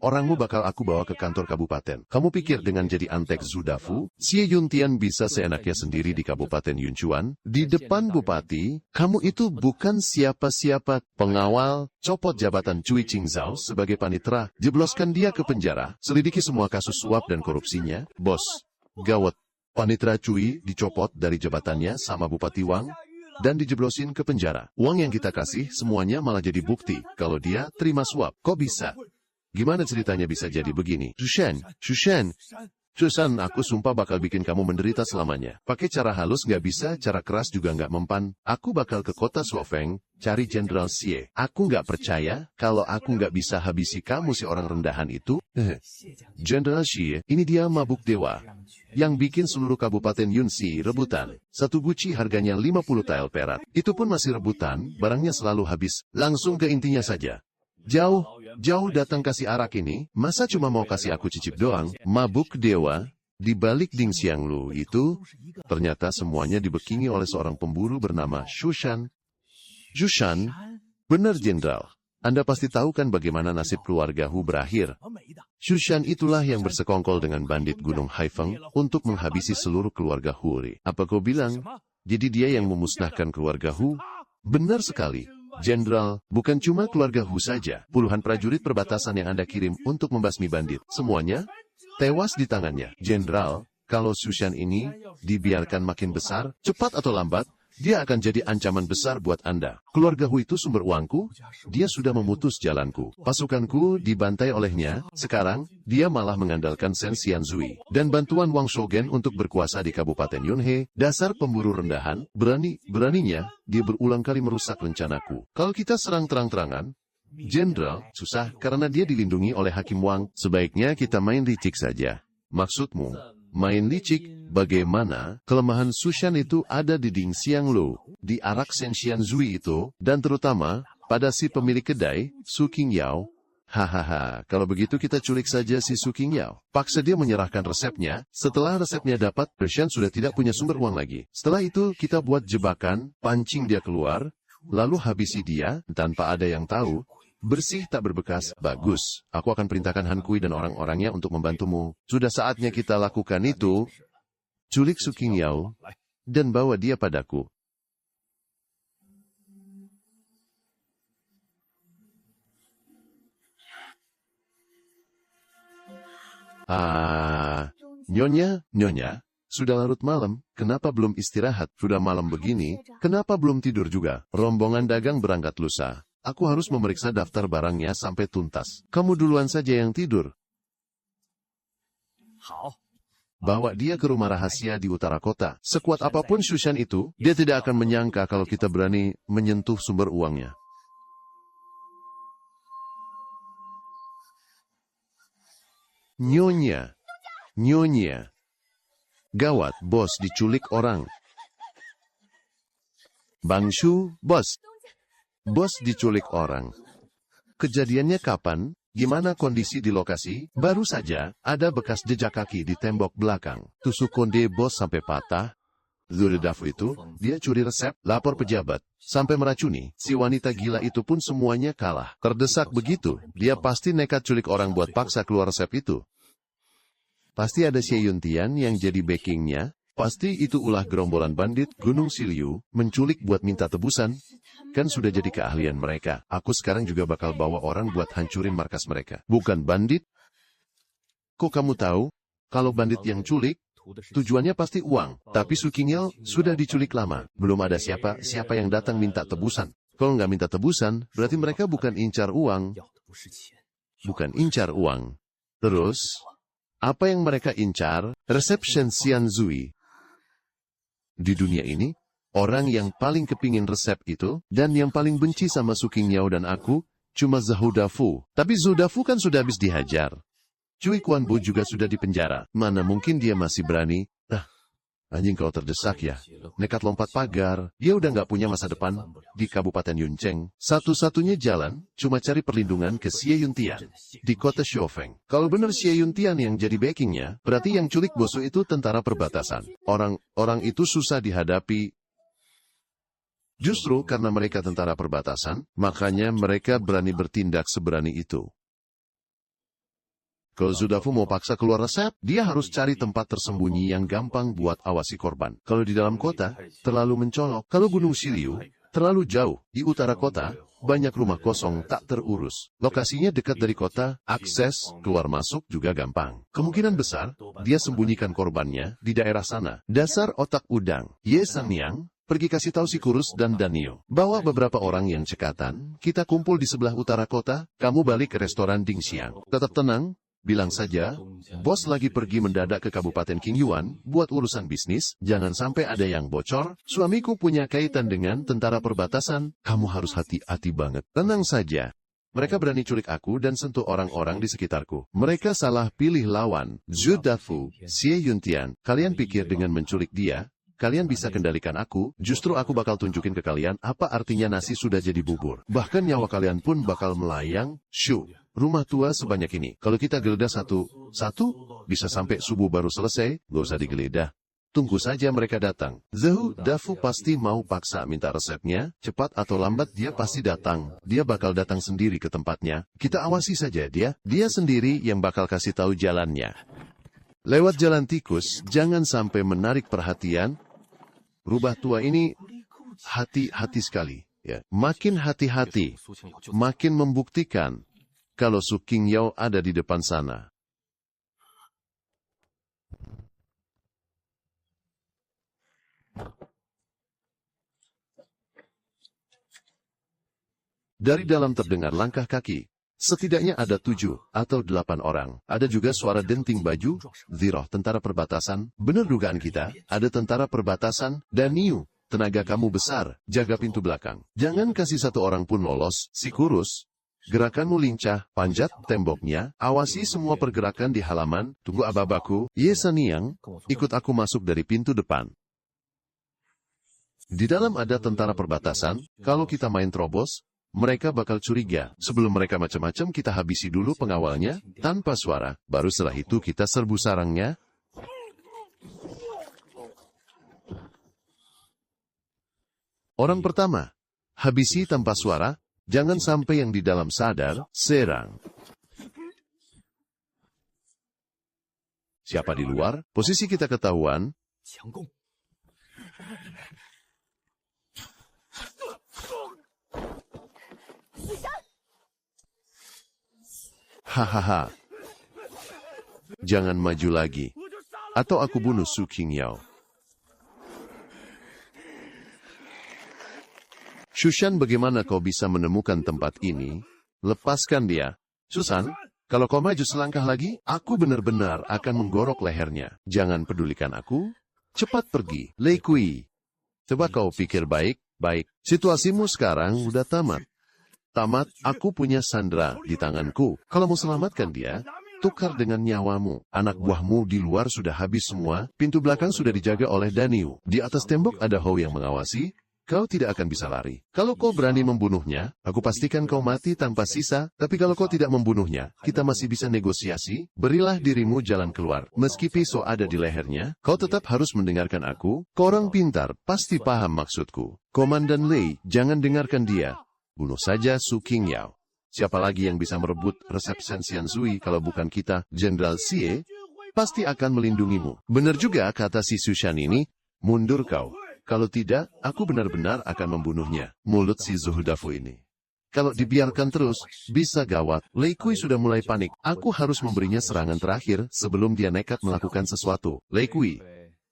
orangmu bakal aku bawa ke kantor kabupaten. Kamu pikir dengan jadi antek Zudafu, Xie Yuntian bisa seenaknya sendiri di Kabupaten Yunchuan? Di depan bupati, kamu itu bukan siapa-siapa. Pengawal, copot jabatan Cui Qingzhao sebagai panitera, jebloskan dia ke penjara, selidiki semua kasus suap dan korupsinya. Bos, gawat. Panitera Cui dicopot dari jabatannya sama Bupati Wang, dan dijeblosin ke penjara. Uang yang kita kasih semuanya malah jadi bukti kalau dia terima suap. Kok bisa? Gimana ceritanya bisa jadi begini? Shushan, aku sumpah bakal bikin kamu menderita selamanya. Pakai cara halus nggak bisa, cara keras juga nggak mempan. Aku bakal ke kota Suofeng, cari Jenderal Xie. Aku nggak percaya kalau aku nggak bisa habisi kamu si orang rendahan itu. Jenderal Xie, ini dia mabuk dewa yang bikin seluruh Kabupaten Yunxi rebutan. Satu guci harganya 50 tael perak. Itu pun masih rebutan, barangnya selalu habis. Langsung ke intinya saja. Jauh datang kasih arak ini, masa cuma mau kasih aku cicip doang? Mabuk dewa, di balik Dingxiang Lu itu, ternyata semuanya dibekingi oleh seorang pemburu bernama Shushan. Shushan, benar Jenderal. Anda pasti tahu kan bagaimana nasib keluarga Hu berakhir. Shushan itulah yang bersekongkol dengan bandit Gunung Haifeng untuk menghabisi seluruh keluarga Huri. Apa kau bilang? Jadi dia yang memusnahkan keluarga Hu? Benar sekali. Jenderal, bukan cuma keluarga Hu saja. Puluhan prajurit perbatasan yang Anda kirim untuk membasmi bandit. Semuanya tewas di tangannya. Jenderal, kalau Shushan ini dibiarkan makin besar, cepat atau lambat, dia akan jadi ancaman besar buat Anda. Keluarga Hu itu sumber uangku, dia sudah memutus jalanku. Pasukanku dibantai olehnya, sekarang dia malah mengandalkan Sen Xianzui dan bantuan Wang Shougen untuk berkuasa di Kabupaten Yunhe. Dasar pemburu rendahan, beraninya dia berulang kali merusak rencanaku. Kalau kita serang terang-terangan, Jenderal, susah karena dia dilindungi oleh Hakim Wang. Sebaiknya kita main licik saja. Maksudmu, main licik? Bagaimana? Kelemahan Shushan itu ada di Ding Xianglu, di arak Sen Xianzui itu, dan terutama pada si pemilik kedai, Su Qingyao. Hahaha, kalau begitu kita culik saja si Su Qingyao. Paksa dia menyerahkan resepnya. Setelah resepnya dapat, Shushan sudah tidak punya sumber uang lagi. Setelah itu kita buat jebakan, pancing dia keluar, lalu habisi dia tanpa ada yang tahu. Bersih tak berbekas, bagus. Aku akan perintahkan Han Kui dan orang-orangnya untuk membantumu. Sudah saatnya kita lakukan itu. Culik Su Qingyao dan bawa dia padaku. Nyonya, sudah larut malam, kenapa belum istirahat? Sudah malam begini, kenapa belum tidur juga? Rombongan dagang berangkat lusa. Aku harus memeriksa daftar barangnya sampai tuntas. Kamu duluan saja yang tidur. Bawa dia ke rumah rahasia di utara kota. Sekuat apapun Shushan itu, dia tidak akan menyangka kalau kita berani menyentuh sumber uangnya. Nyonya. Gawat, bos diculik orang. Bang Shu, bos diculik orang. Kejadiannya kapan? Gimana kondisi di lokasi? Baru saja, ada bekas jejak kaki di tembok belakang. Tusuk konde bos sampai patah. Zuredafu itu, dia curi resep, lapor pejabat, sampai meracuni. Si wanita gila itu pun semuanya kalah. Terdesak begitu, dia pasti nekat culik orang buat paksa keluar resep itu. Pasti ada Xie Yuntian yang jadi backingnya. Pasti itu ulah gerombolan bandit Gunung Siliu, menculik buat minta tebusan. Kan sudah jadi keahlian mereka. Aku sekarang juga bakal bawa orang buat hancurin markas mereka. Bukan bandit? Kok kamu tahu? Kalau bandit yang culik, tujuannya pasti uang. Tapi Su Qingyao sudah diculik lama. Belum ada siapa yang datang minta tebusan. Kalau nggak minta tebusan, berarti mereka bukan incar uang. Terus, apa yang mereka incar? Resep Shen Xianzui. Di dunia ini, orang yang paling kepingin resep itu, dan yang paling benci sama Su Qingyao dan aku, cuma Zhou Dafu. Tapi Zhou Dafu kan sudah habis dihajar. Cui Quanbo juga sudah dipenjara. Mana mungkin dia masih berani? Anjing kau terdesak ya. Nekat lompat pagar. Dia udah nggak punya masa depan di Kabupaten Yuncheng. Satu-satunya jalan, cuma cari perlindungan ke Xie Yuntian di kota Xiaofeng. Kalau benar Xie Yuntian yang jadi backingnya, berarti yang culik bosu itu tentara perbatasan. Orang itu susah dihadapi. Justru karena mereka tentara perbatasan, makanya mereka berani bertindak seberani itu. Kalau Zudafu mau paksa keluar resep, dia harus cari tempat tersembunyi yang gampang buat awasi korban. Kalau di dalam kota, terlalu mencolok. Kalau Gunung Siliu, terlalu jauh. Di utara kota, banyak rumah kosong tak terurus. Lokasinya dekat dari kota, akses keluar masuk juga gampang. Kemungkinan besar, dia sembunyikan korbannya di daerah sana. Dasar otak udang. Ye Sangyang, pergi kasih tahu si Kurus dan Danio. Bawa beberapa orang yang cekatan, kita kumpul di sebelah utara kota, kamu balik ke restoran Dingxiang. Tetap tenang. Bilang saja, bos lagi pergi mendadak ke Kabupaten Qingyuan buat urusan bisnis, jangan sampai ada yang bocor. Suamiku punya kaitan dengan tentara perbatasan, kamu harus hati-hati banget. Tenang saja. Mereka berani culik aku dan sentuh orang-orang di sekitarku. Mereka salah pilih lawan. Zhu Dafu, Xie Yuntian, kalian pikir dengan menculik dia, kalian bisa kendalikan aku, justru aku bakal tunjukin ke kalian apa artinya nasi sudah jadi bubur. Bahkan nyawa kalian pun bakal melayang. Shu. Rumah tua sebanyak ini. Kalau kita geledah satu, bisa sampai subuh baru selesai, gak usah digeledah. Tunggu saja mereka datang. Zhou Dafu pasti mau paksa minta resepnya, cepat atau lambat dia pasti datang. Dia bakal datang sendiri ke tempatnya. Kita awasi saja dia. Dia sendiri yang bakal kasih tahu jalannya. Lewat jalan tikus, jangan sampai menarik perhatian. Rubah tua ini hati-hati sekali. Ya. Makin hati-hati, makin membuktikan kalau Su Qingyao ada di depan sana. Dari dalam terdengar langkah kaki. Setidaknya ada 7 atau 8 orang. Ada juga suara denting baju. Ziroh, tentara perbatasan. Benar dugaan kita, ada tentara perbatasan. Dan Niu, tenaga kamu besar. Jaga pintu belakang. Jangan kasih satu orang pun lolos. Si kurus. Gerakanmu lincah, panjat temboknya. Awasi semua pergerakan di halaman. Tunggu ababaku. Ye Saniang, ikut aku masuk dari pintu depan. Di dalam ada tentara perbatasan. Kalau kita main terobos, mereka bakal curiga. Sebelum mereka macam-macam, kita habisi dulu pengawalnya, tanpa suara. Baru setelah itu kita serbu sarangnya. Orang pertama, habisi tanpa suara. Jangan sampai yang di dalam sadar, serang. Siapa di luar? Posisi kita ketahuan. Hahaha. Jangan maju lagi. Atau aku bunuh Su Qingyao. Shushan, bagaimana kau bisa menemukan tempat ini? Lepaskan dia. Susan, kalau kau maju selangkah lagi, aku benar-benar akan menggorok lehernya. Jangan pedulikan aku. Cepat pergi. Lei Kui. Coba kau pikir baik-baik. Situasimu sekarang udah tamat. Tamat, aku punya Sandra di tanganku. Kalau mau selamatkan dia, tukar dengan nyawamu. Anak buahmu di luar sudah habis semua, pintu belakang sudah dijaga oleh Daniu. Di atas tembok ada Hou yang mengawasi, kau tidak akan bisa lari. Kalau kau berani membunuhnya, aku pastikan kau mati tanpa sisa, tapi kalau kau tidak membunuhnya, kita masih bisa negosiasi. Berilah dirimu jalan keluar. Meski pisau ada di lehernya, kau tetap harus mendengarkan aku. Kau orang pintar, pasti paham maksudku. Komandan Lei, jangan dengarkan dia. Bunuh saja Su Qingyao. Siapa lagi yang bisa merebut resep Sensian Zui kalau bukan kita? Jenderal Xie pasti akan melindungimu. Benar juga kata si Shushan ini, mundur kau. Kalau tidak, aku benar-benar akan membunuhnya. Mulut si Zhou Dafu ini. Kalau dibiarkan terus, bisa gawat. Lei Kui sudah mulai panik. Aku harus memberinya serangan terakhir sebelum dia nekat melakukan sesuatu. Lei Kui,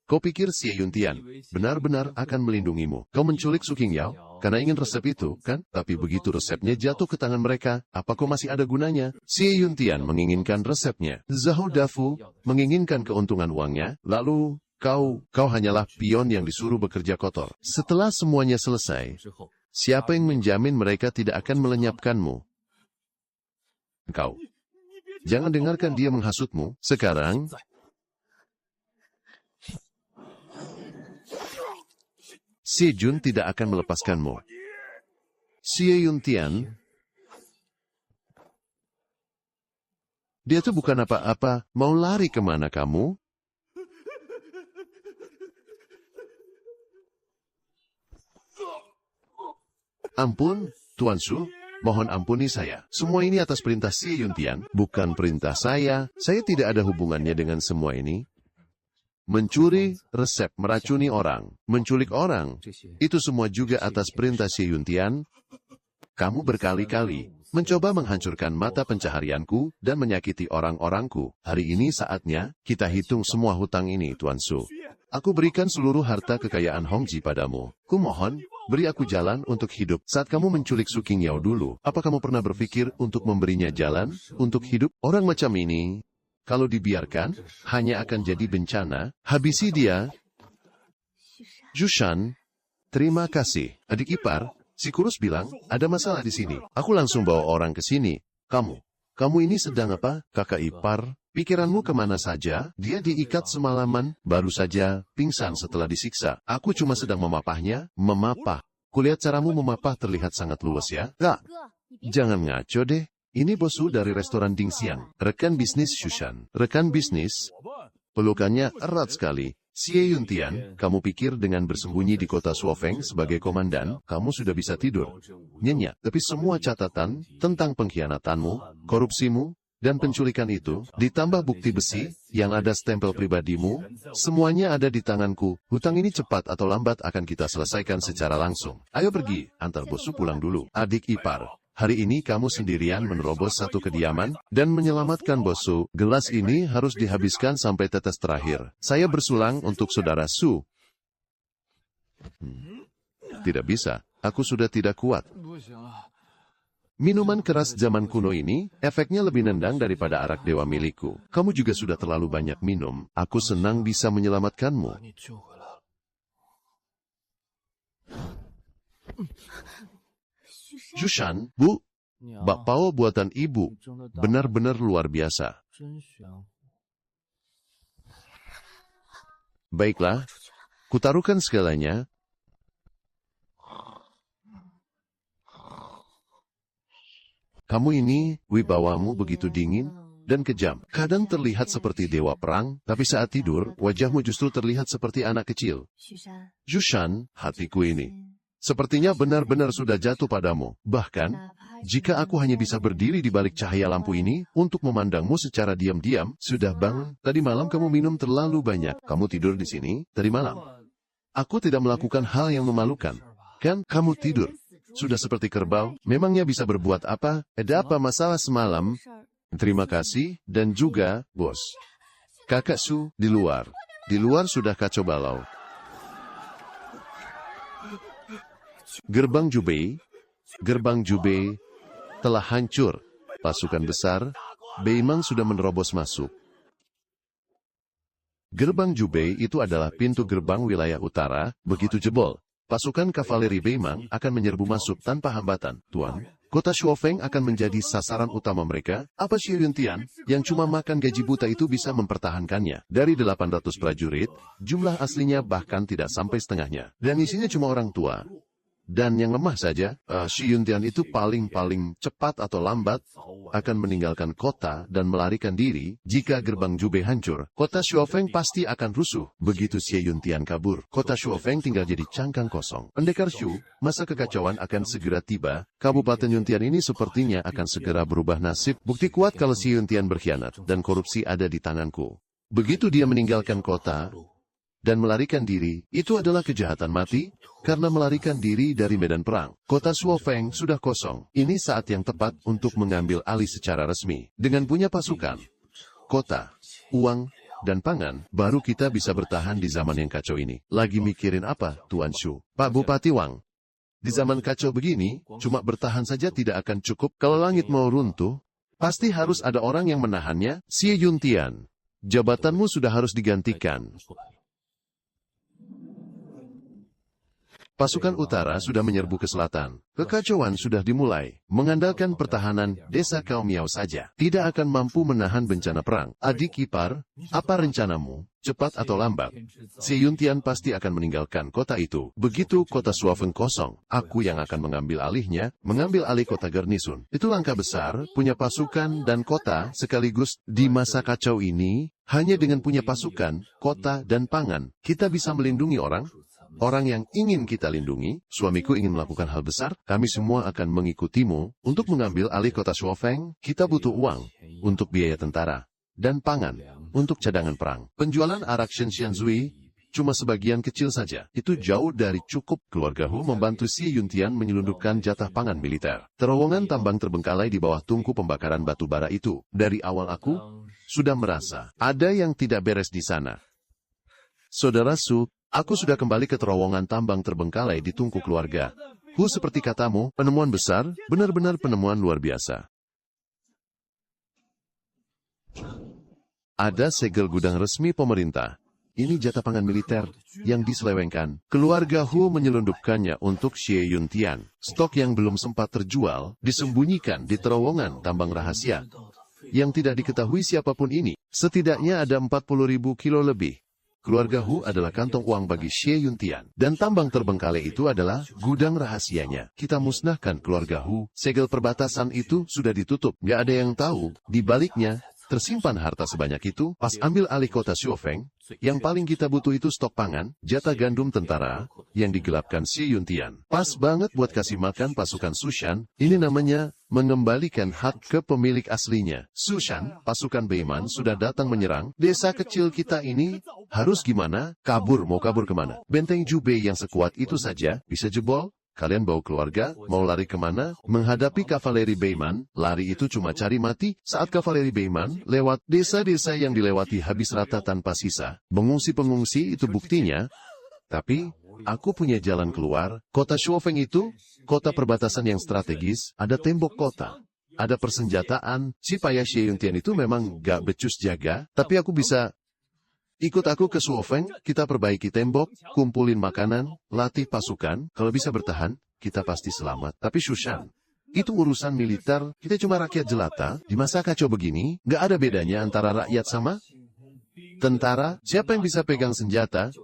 kau pikir Xie Yuntian benar-benar akan melindungimu? Kau menculik Su Qingyao karena ingin resep itu, kan? Tapi begitu resepnya jatuh ke tangan mereka, apa kau masih ada gunanya? Xie Yuntian menginginkan resepnya. Zhou Dafu menginginkan keuntungan uangnya. Lalu, kau hanyalah pion yang disuruh bekerja kotor. Setelah semuanya selesai, siapa yang menjamin mereka tidak akan melenyapkanmu? Kau. Jangan dengarkan dia menghasutmu. Sekarang, Xie Jun tidak akan melepaskanmu. Xie Yuntian, dia tuh bukan apa-apa. Mau lari kemana kamu? Ampun, Tuan Su. Mohon ampuni saya. Semua ini atas perintah Xie Yuntian, bukan perintah saya. Saya tidak ada hubungannya dengan semua ini. Mencuri, resep, meracuni orang, menculik orang, itu semua juga atas perintah Xie Yuntian. Kamu berkali-kali mencoba menghancurkan mata pencaharianku dan menyakiti orang-orangku. Hari ini saatnya kita hitung semua hutang ini, Tuan Su. Aku berikan seluruh harta kekayaan Hongji padamu. Kumohon, beri aku jalan untuk hidup. Saat kamu menculik Su Qingyao dulu, apa kamu pernah berpikir untuk memberinya jalan untuk hidup? Orang macam ini, kalau dibiarkan, hanya akan jadi bencana. Habisi dia. Shushan, terima kasih. Adik ipar, si kurus bilang, ada masalah di sini. Aku langsung bawa orang ke sini. Kamu ini sedang apa? Kakak ipar, pikiranmu kemana saja? Dia diikat semalaman, baru saja pingsan setelah disiksa. Aku cuma sedang memapahnya. Memapah. Kulihat caramu memapah terlihat sangat luas ya. Kak, jangan ngaco deh. Ini bosu dari restoran Ding Xiang, rekan bisnis Shushan. Rekan bisnis, pelukannya erat sekali. Xie Yuntian, kamu pikir dengan bersembunyi di kota Shuofeng sebagai komandan, kamu sudah bisa tidur nyenyak. Tapi semua catatan tentang pengkhianatanmu, korupsimu, dan penculikan itu, ditambah bukti besi yang ada stempel pribadimu, semuanya ada di tanganku. Hutang ini cepat atau lambat akan kita selesaikan secara langsung. Ayo pergi, antar bosmu pulang dulu. Adik ipar, hari ini kamu sendirian menerobos satu kediaman dan menyelamatkan bosmu. Gelas ini harus dihabiskan sampai tetes terakhir. Saya bersulang untuk saudara Su. Tidak bisa, aku sudah tidak kuat. Minuman keras zaman kuno ini, efeknya lebih nendang daripada arak dewa milikku. Kamu juga sudah terlalu banyak minum. Aku senang bisa menyelamatkanmu. Shushan, Bu, bakpao buatan ibu, benar-benar luar biasa. Baiklah, kutaruhkan segalanya. Kamu ini, wibawamu begitu dingin dan kejam. Kadang terlihat seperti dewa perang, tapi saat tidur, wajahmu justru terlihat seperti anak kecil. Shushan, hatiku ini sepertinya benar-benar sudah jatuh padamu. Bahkan, jika aku hanya bisa berdiri di balik cahaya lampu ini, untuk memandangmu secara diam-diam, sudah bangun. Tadi malam kamu minum terlalu banyak. Kamu tidur di sini, tadi malam. Aku tidak melakukan hal yang memalukan. Kan, kamu tidur. Sudah seperti kerbau, memangnya bisa berbuat apa? Ada apa masalah semalam? Terima kasih, dan juga, bos. Kakak Su, di luar. Di luar sudah kacau balau. Gerbang Jubei telah hancur. Pasukan besar, Beimang sudah menerobos masuk. Gerbang Jubei itu adalah pintu gerbang wilayah utara, begitu jebol. Pasukan kavaleri Beimang akan menyerbu masuk tanpa hambatan, Tuan. Kota Shuofeng akan menjadi sasaran utama mereka. Apa Xie Yuntian, yang cuma makan gaji buta itu bisa mempertahankannya? Dari 800 prajurit, jumlah aslinya bahkan tidak sampai setengahnya. Dan isinya cuma orang tua. Dan yang lemah saja, Xie Yuntian itu paling cepat atau lambat akan meninggalkan kota dan melarikan diri. Jika gerbang Jubei hancur, kota Shuofeng pasti akan rusuh. Begitu Xie Yuntian kabur, kota Shuofeng tinggal jadi cangkang kosong. Pendekar Shu, masa kekacauan akan segera tiba. Kabupaten Yuntian ini sepertinya akan segera berubah nasib. Bukti kuat kalau Xie Yuntian berkhianat dan korupsi ada di tanganku. Begitu dia meninggalkan kota dan melarikan diri, itu adalah kejahatan mati, karena melarikan diri dari medan perang. Kota Shuofeng sudah kosong. Ini saat yang tepat untuk mengambil alih secara resmi. Dengan punya pasukan, kota, uang, dan pangan, baru kita bisa bertahan di zaman yang kacau ini. Lagi mikirin apa, Tuan Shu? Pak Bupati Wang, di zaman kacau begini, cuma bertahan saja tidak akan cukup. Kalau langit mau runtuh, pasti harus ada orang yang menahannya. Xie Yuntian, jabatanmu sudah harus digantikan. Pasukan utara sudah menyerbu ke selatan. Kekacauan sudah dimulai. Mengandalkan pertahanan desa kaum Miao saja tidak akan mampu menahan bencana perang. Adik ipar, apa rencanamu? Cepat atau lambat, Xie Yuntian pasti akan meninggalkan kota itu. Begitu kota Shuofeng kosong, aku yang akan mengambil alihnya, mengambil alih kota Garnisun. Itu langkah besar, punya pasukan dan kota sekaligus. Di masa kacau ini, hanya dengan punya pasukan, kota, dan pangan, kita bisa melindungi orang yang ingin kita lindungi. Suamiku ingin melakukan hal besar, kami semua akan mengikutimu. Untuk mengambil alih kota Shuofeng, kita butuh uang untuk biaya tentara dan pangan untuk cadangan perang. Penjualan arak Shenxianzui cuma sebagian kecil saja. Itu jauh dari cukup. Keluarga Hu membantu Xie Yuntian menyelundupkan jatah pangan militer. Terowongan tambang terbengkalai di bawah tungku pembakaran batu bara itu. Dari awal aku sudah merasa ada yang tidak beres di sana. Saudara Su, aku sudah kembali ke terowongan tambang terbengkalai di tungku keluarga. Hu, seperti katamu, penemuan besar, benar-benar penemuan luar biasa. Ada segel gudang resmi pemerintah. Ini jatah pangan militer yang diselewengkan. Keluarga Hu menyelundupkannya untuk Xie Yuntian. Stok yang belum sempat terjual disembunyikan di terowongan tambang rahasia yang tidak diketahui siapapun ini. Setidaknya ada 40.000 kilo lebih. Keluarga Hu adalah kantong uang bagi Xie Yuntian. Dan tambang terbengkalai itu adalah gudang rahasianya. Kita musnahkan keluarga Hu. Segel perbatasan itu sudah ditutup. Gak ada yang tahu. Di baliknya, tersimpan harta sebanyak itu, pas ambil alih kota Shuofeng, yang paling kita butuh itu stok pangan, jatah gandum tentara, yang digelapkan Xie Yuntian. Pas banget buat kasih makan pasukan Sushan, ini namanya mengembalikan hak ke pemilik aslinya. Sushan, pasukan Beiman sudah datang menyerang, desa kecil kita ini, harus gimana? Kabur, mau kabur kemana? Benteng Jubei yang sekuat itu saja, bisa jebol? Kalian bawa keluarga, mau lari kemana? Menghadapi kavaleri Beiman, lari itu cuma cari mati. Saat kavaleri Beiman lewat desa-desa yang dilewati habis rata tanpa sisa. Pengungsi-pengungsi itu buktinya. Tapi, aku punya jalan keluar. Kota Shuofeng itu, kota perbatasan yang strategis, ada tembok kota. Ada persenjataan, si payah Xie Yuntian itu memang gak becus jaga, tapi aku bisa. Ikut aku ke Shuofeng, kita perbaiki tembok, kumpulin makanan, latih pasukan, kalau bisa bertahan, kita pasti selamat. Tapi Sushan, itu urusan militer, kita cuma rakyat jelata, di masa kacau begini, nggak ada bedanya antara rakyat sama tentara. Siapa yang bisa pegang senjata?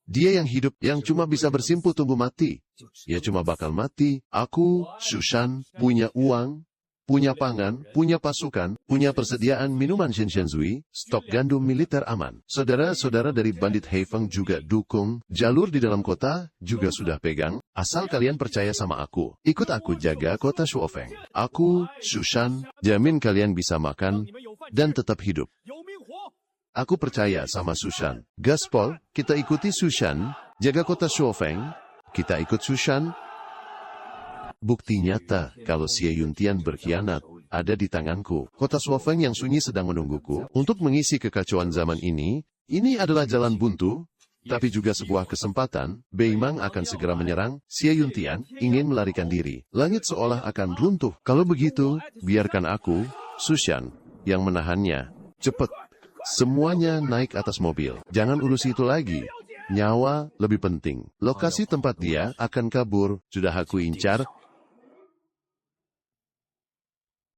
Dia yang hidup, yang cuma bisa bersimpuh tunggu mati. Ya cuma bakal mati. Aku, Sushan, punya uang, punya pangan, punya pasukan, punya persediaan minuman Shenshenzui, stok gandum militer aman. Saudara-saudara dari bandit Heifeng juga dukung, jalur di dalam kota juga sudah pegang, asal kalian percaya sama aku. Ikut aku jaga kota Shuofeng. Aku, Sushan, jamin kalian bisa makan dan tetap hidup. Aku percaya sama Sushan. Gaspol, kita ikuti Sushan, jaga kota Shuofeng, kita ikut Sushan. Bukti nyata kalau Xie Yuntian berkhianat ada di tanganku. Kota Shuofeng yang sunyi sedang menungguku untuk mengisi kekacauan zaman ini. Ini adalah jalan buntu, tapi juga sebuah kesempatan. Beimang akan segera menyerang. Xie Yuntian ingin melarikan diri. Langit seolah akan runtuh. Kalau begitu, biarkan aku, Sushan, yang menahannya. Cepat, semuanya naik atas mobil. Jangan urusi itu lagi. Nyawa lebih penting. Lokasi tempat dia akan kabur sudah aku incar.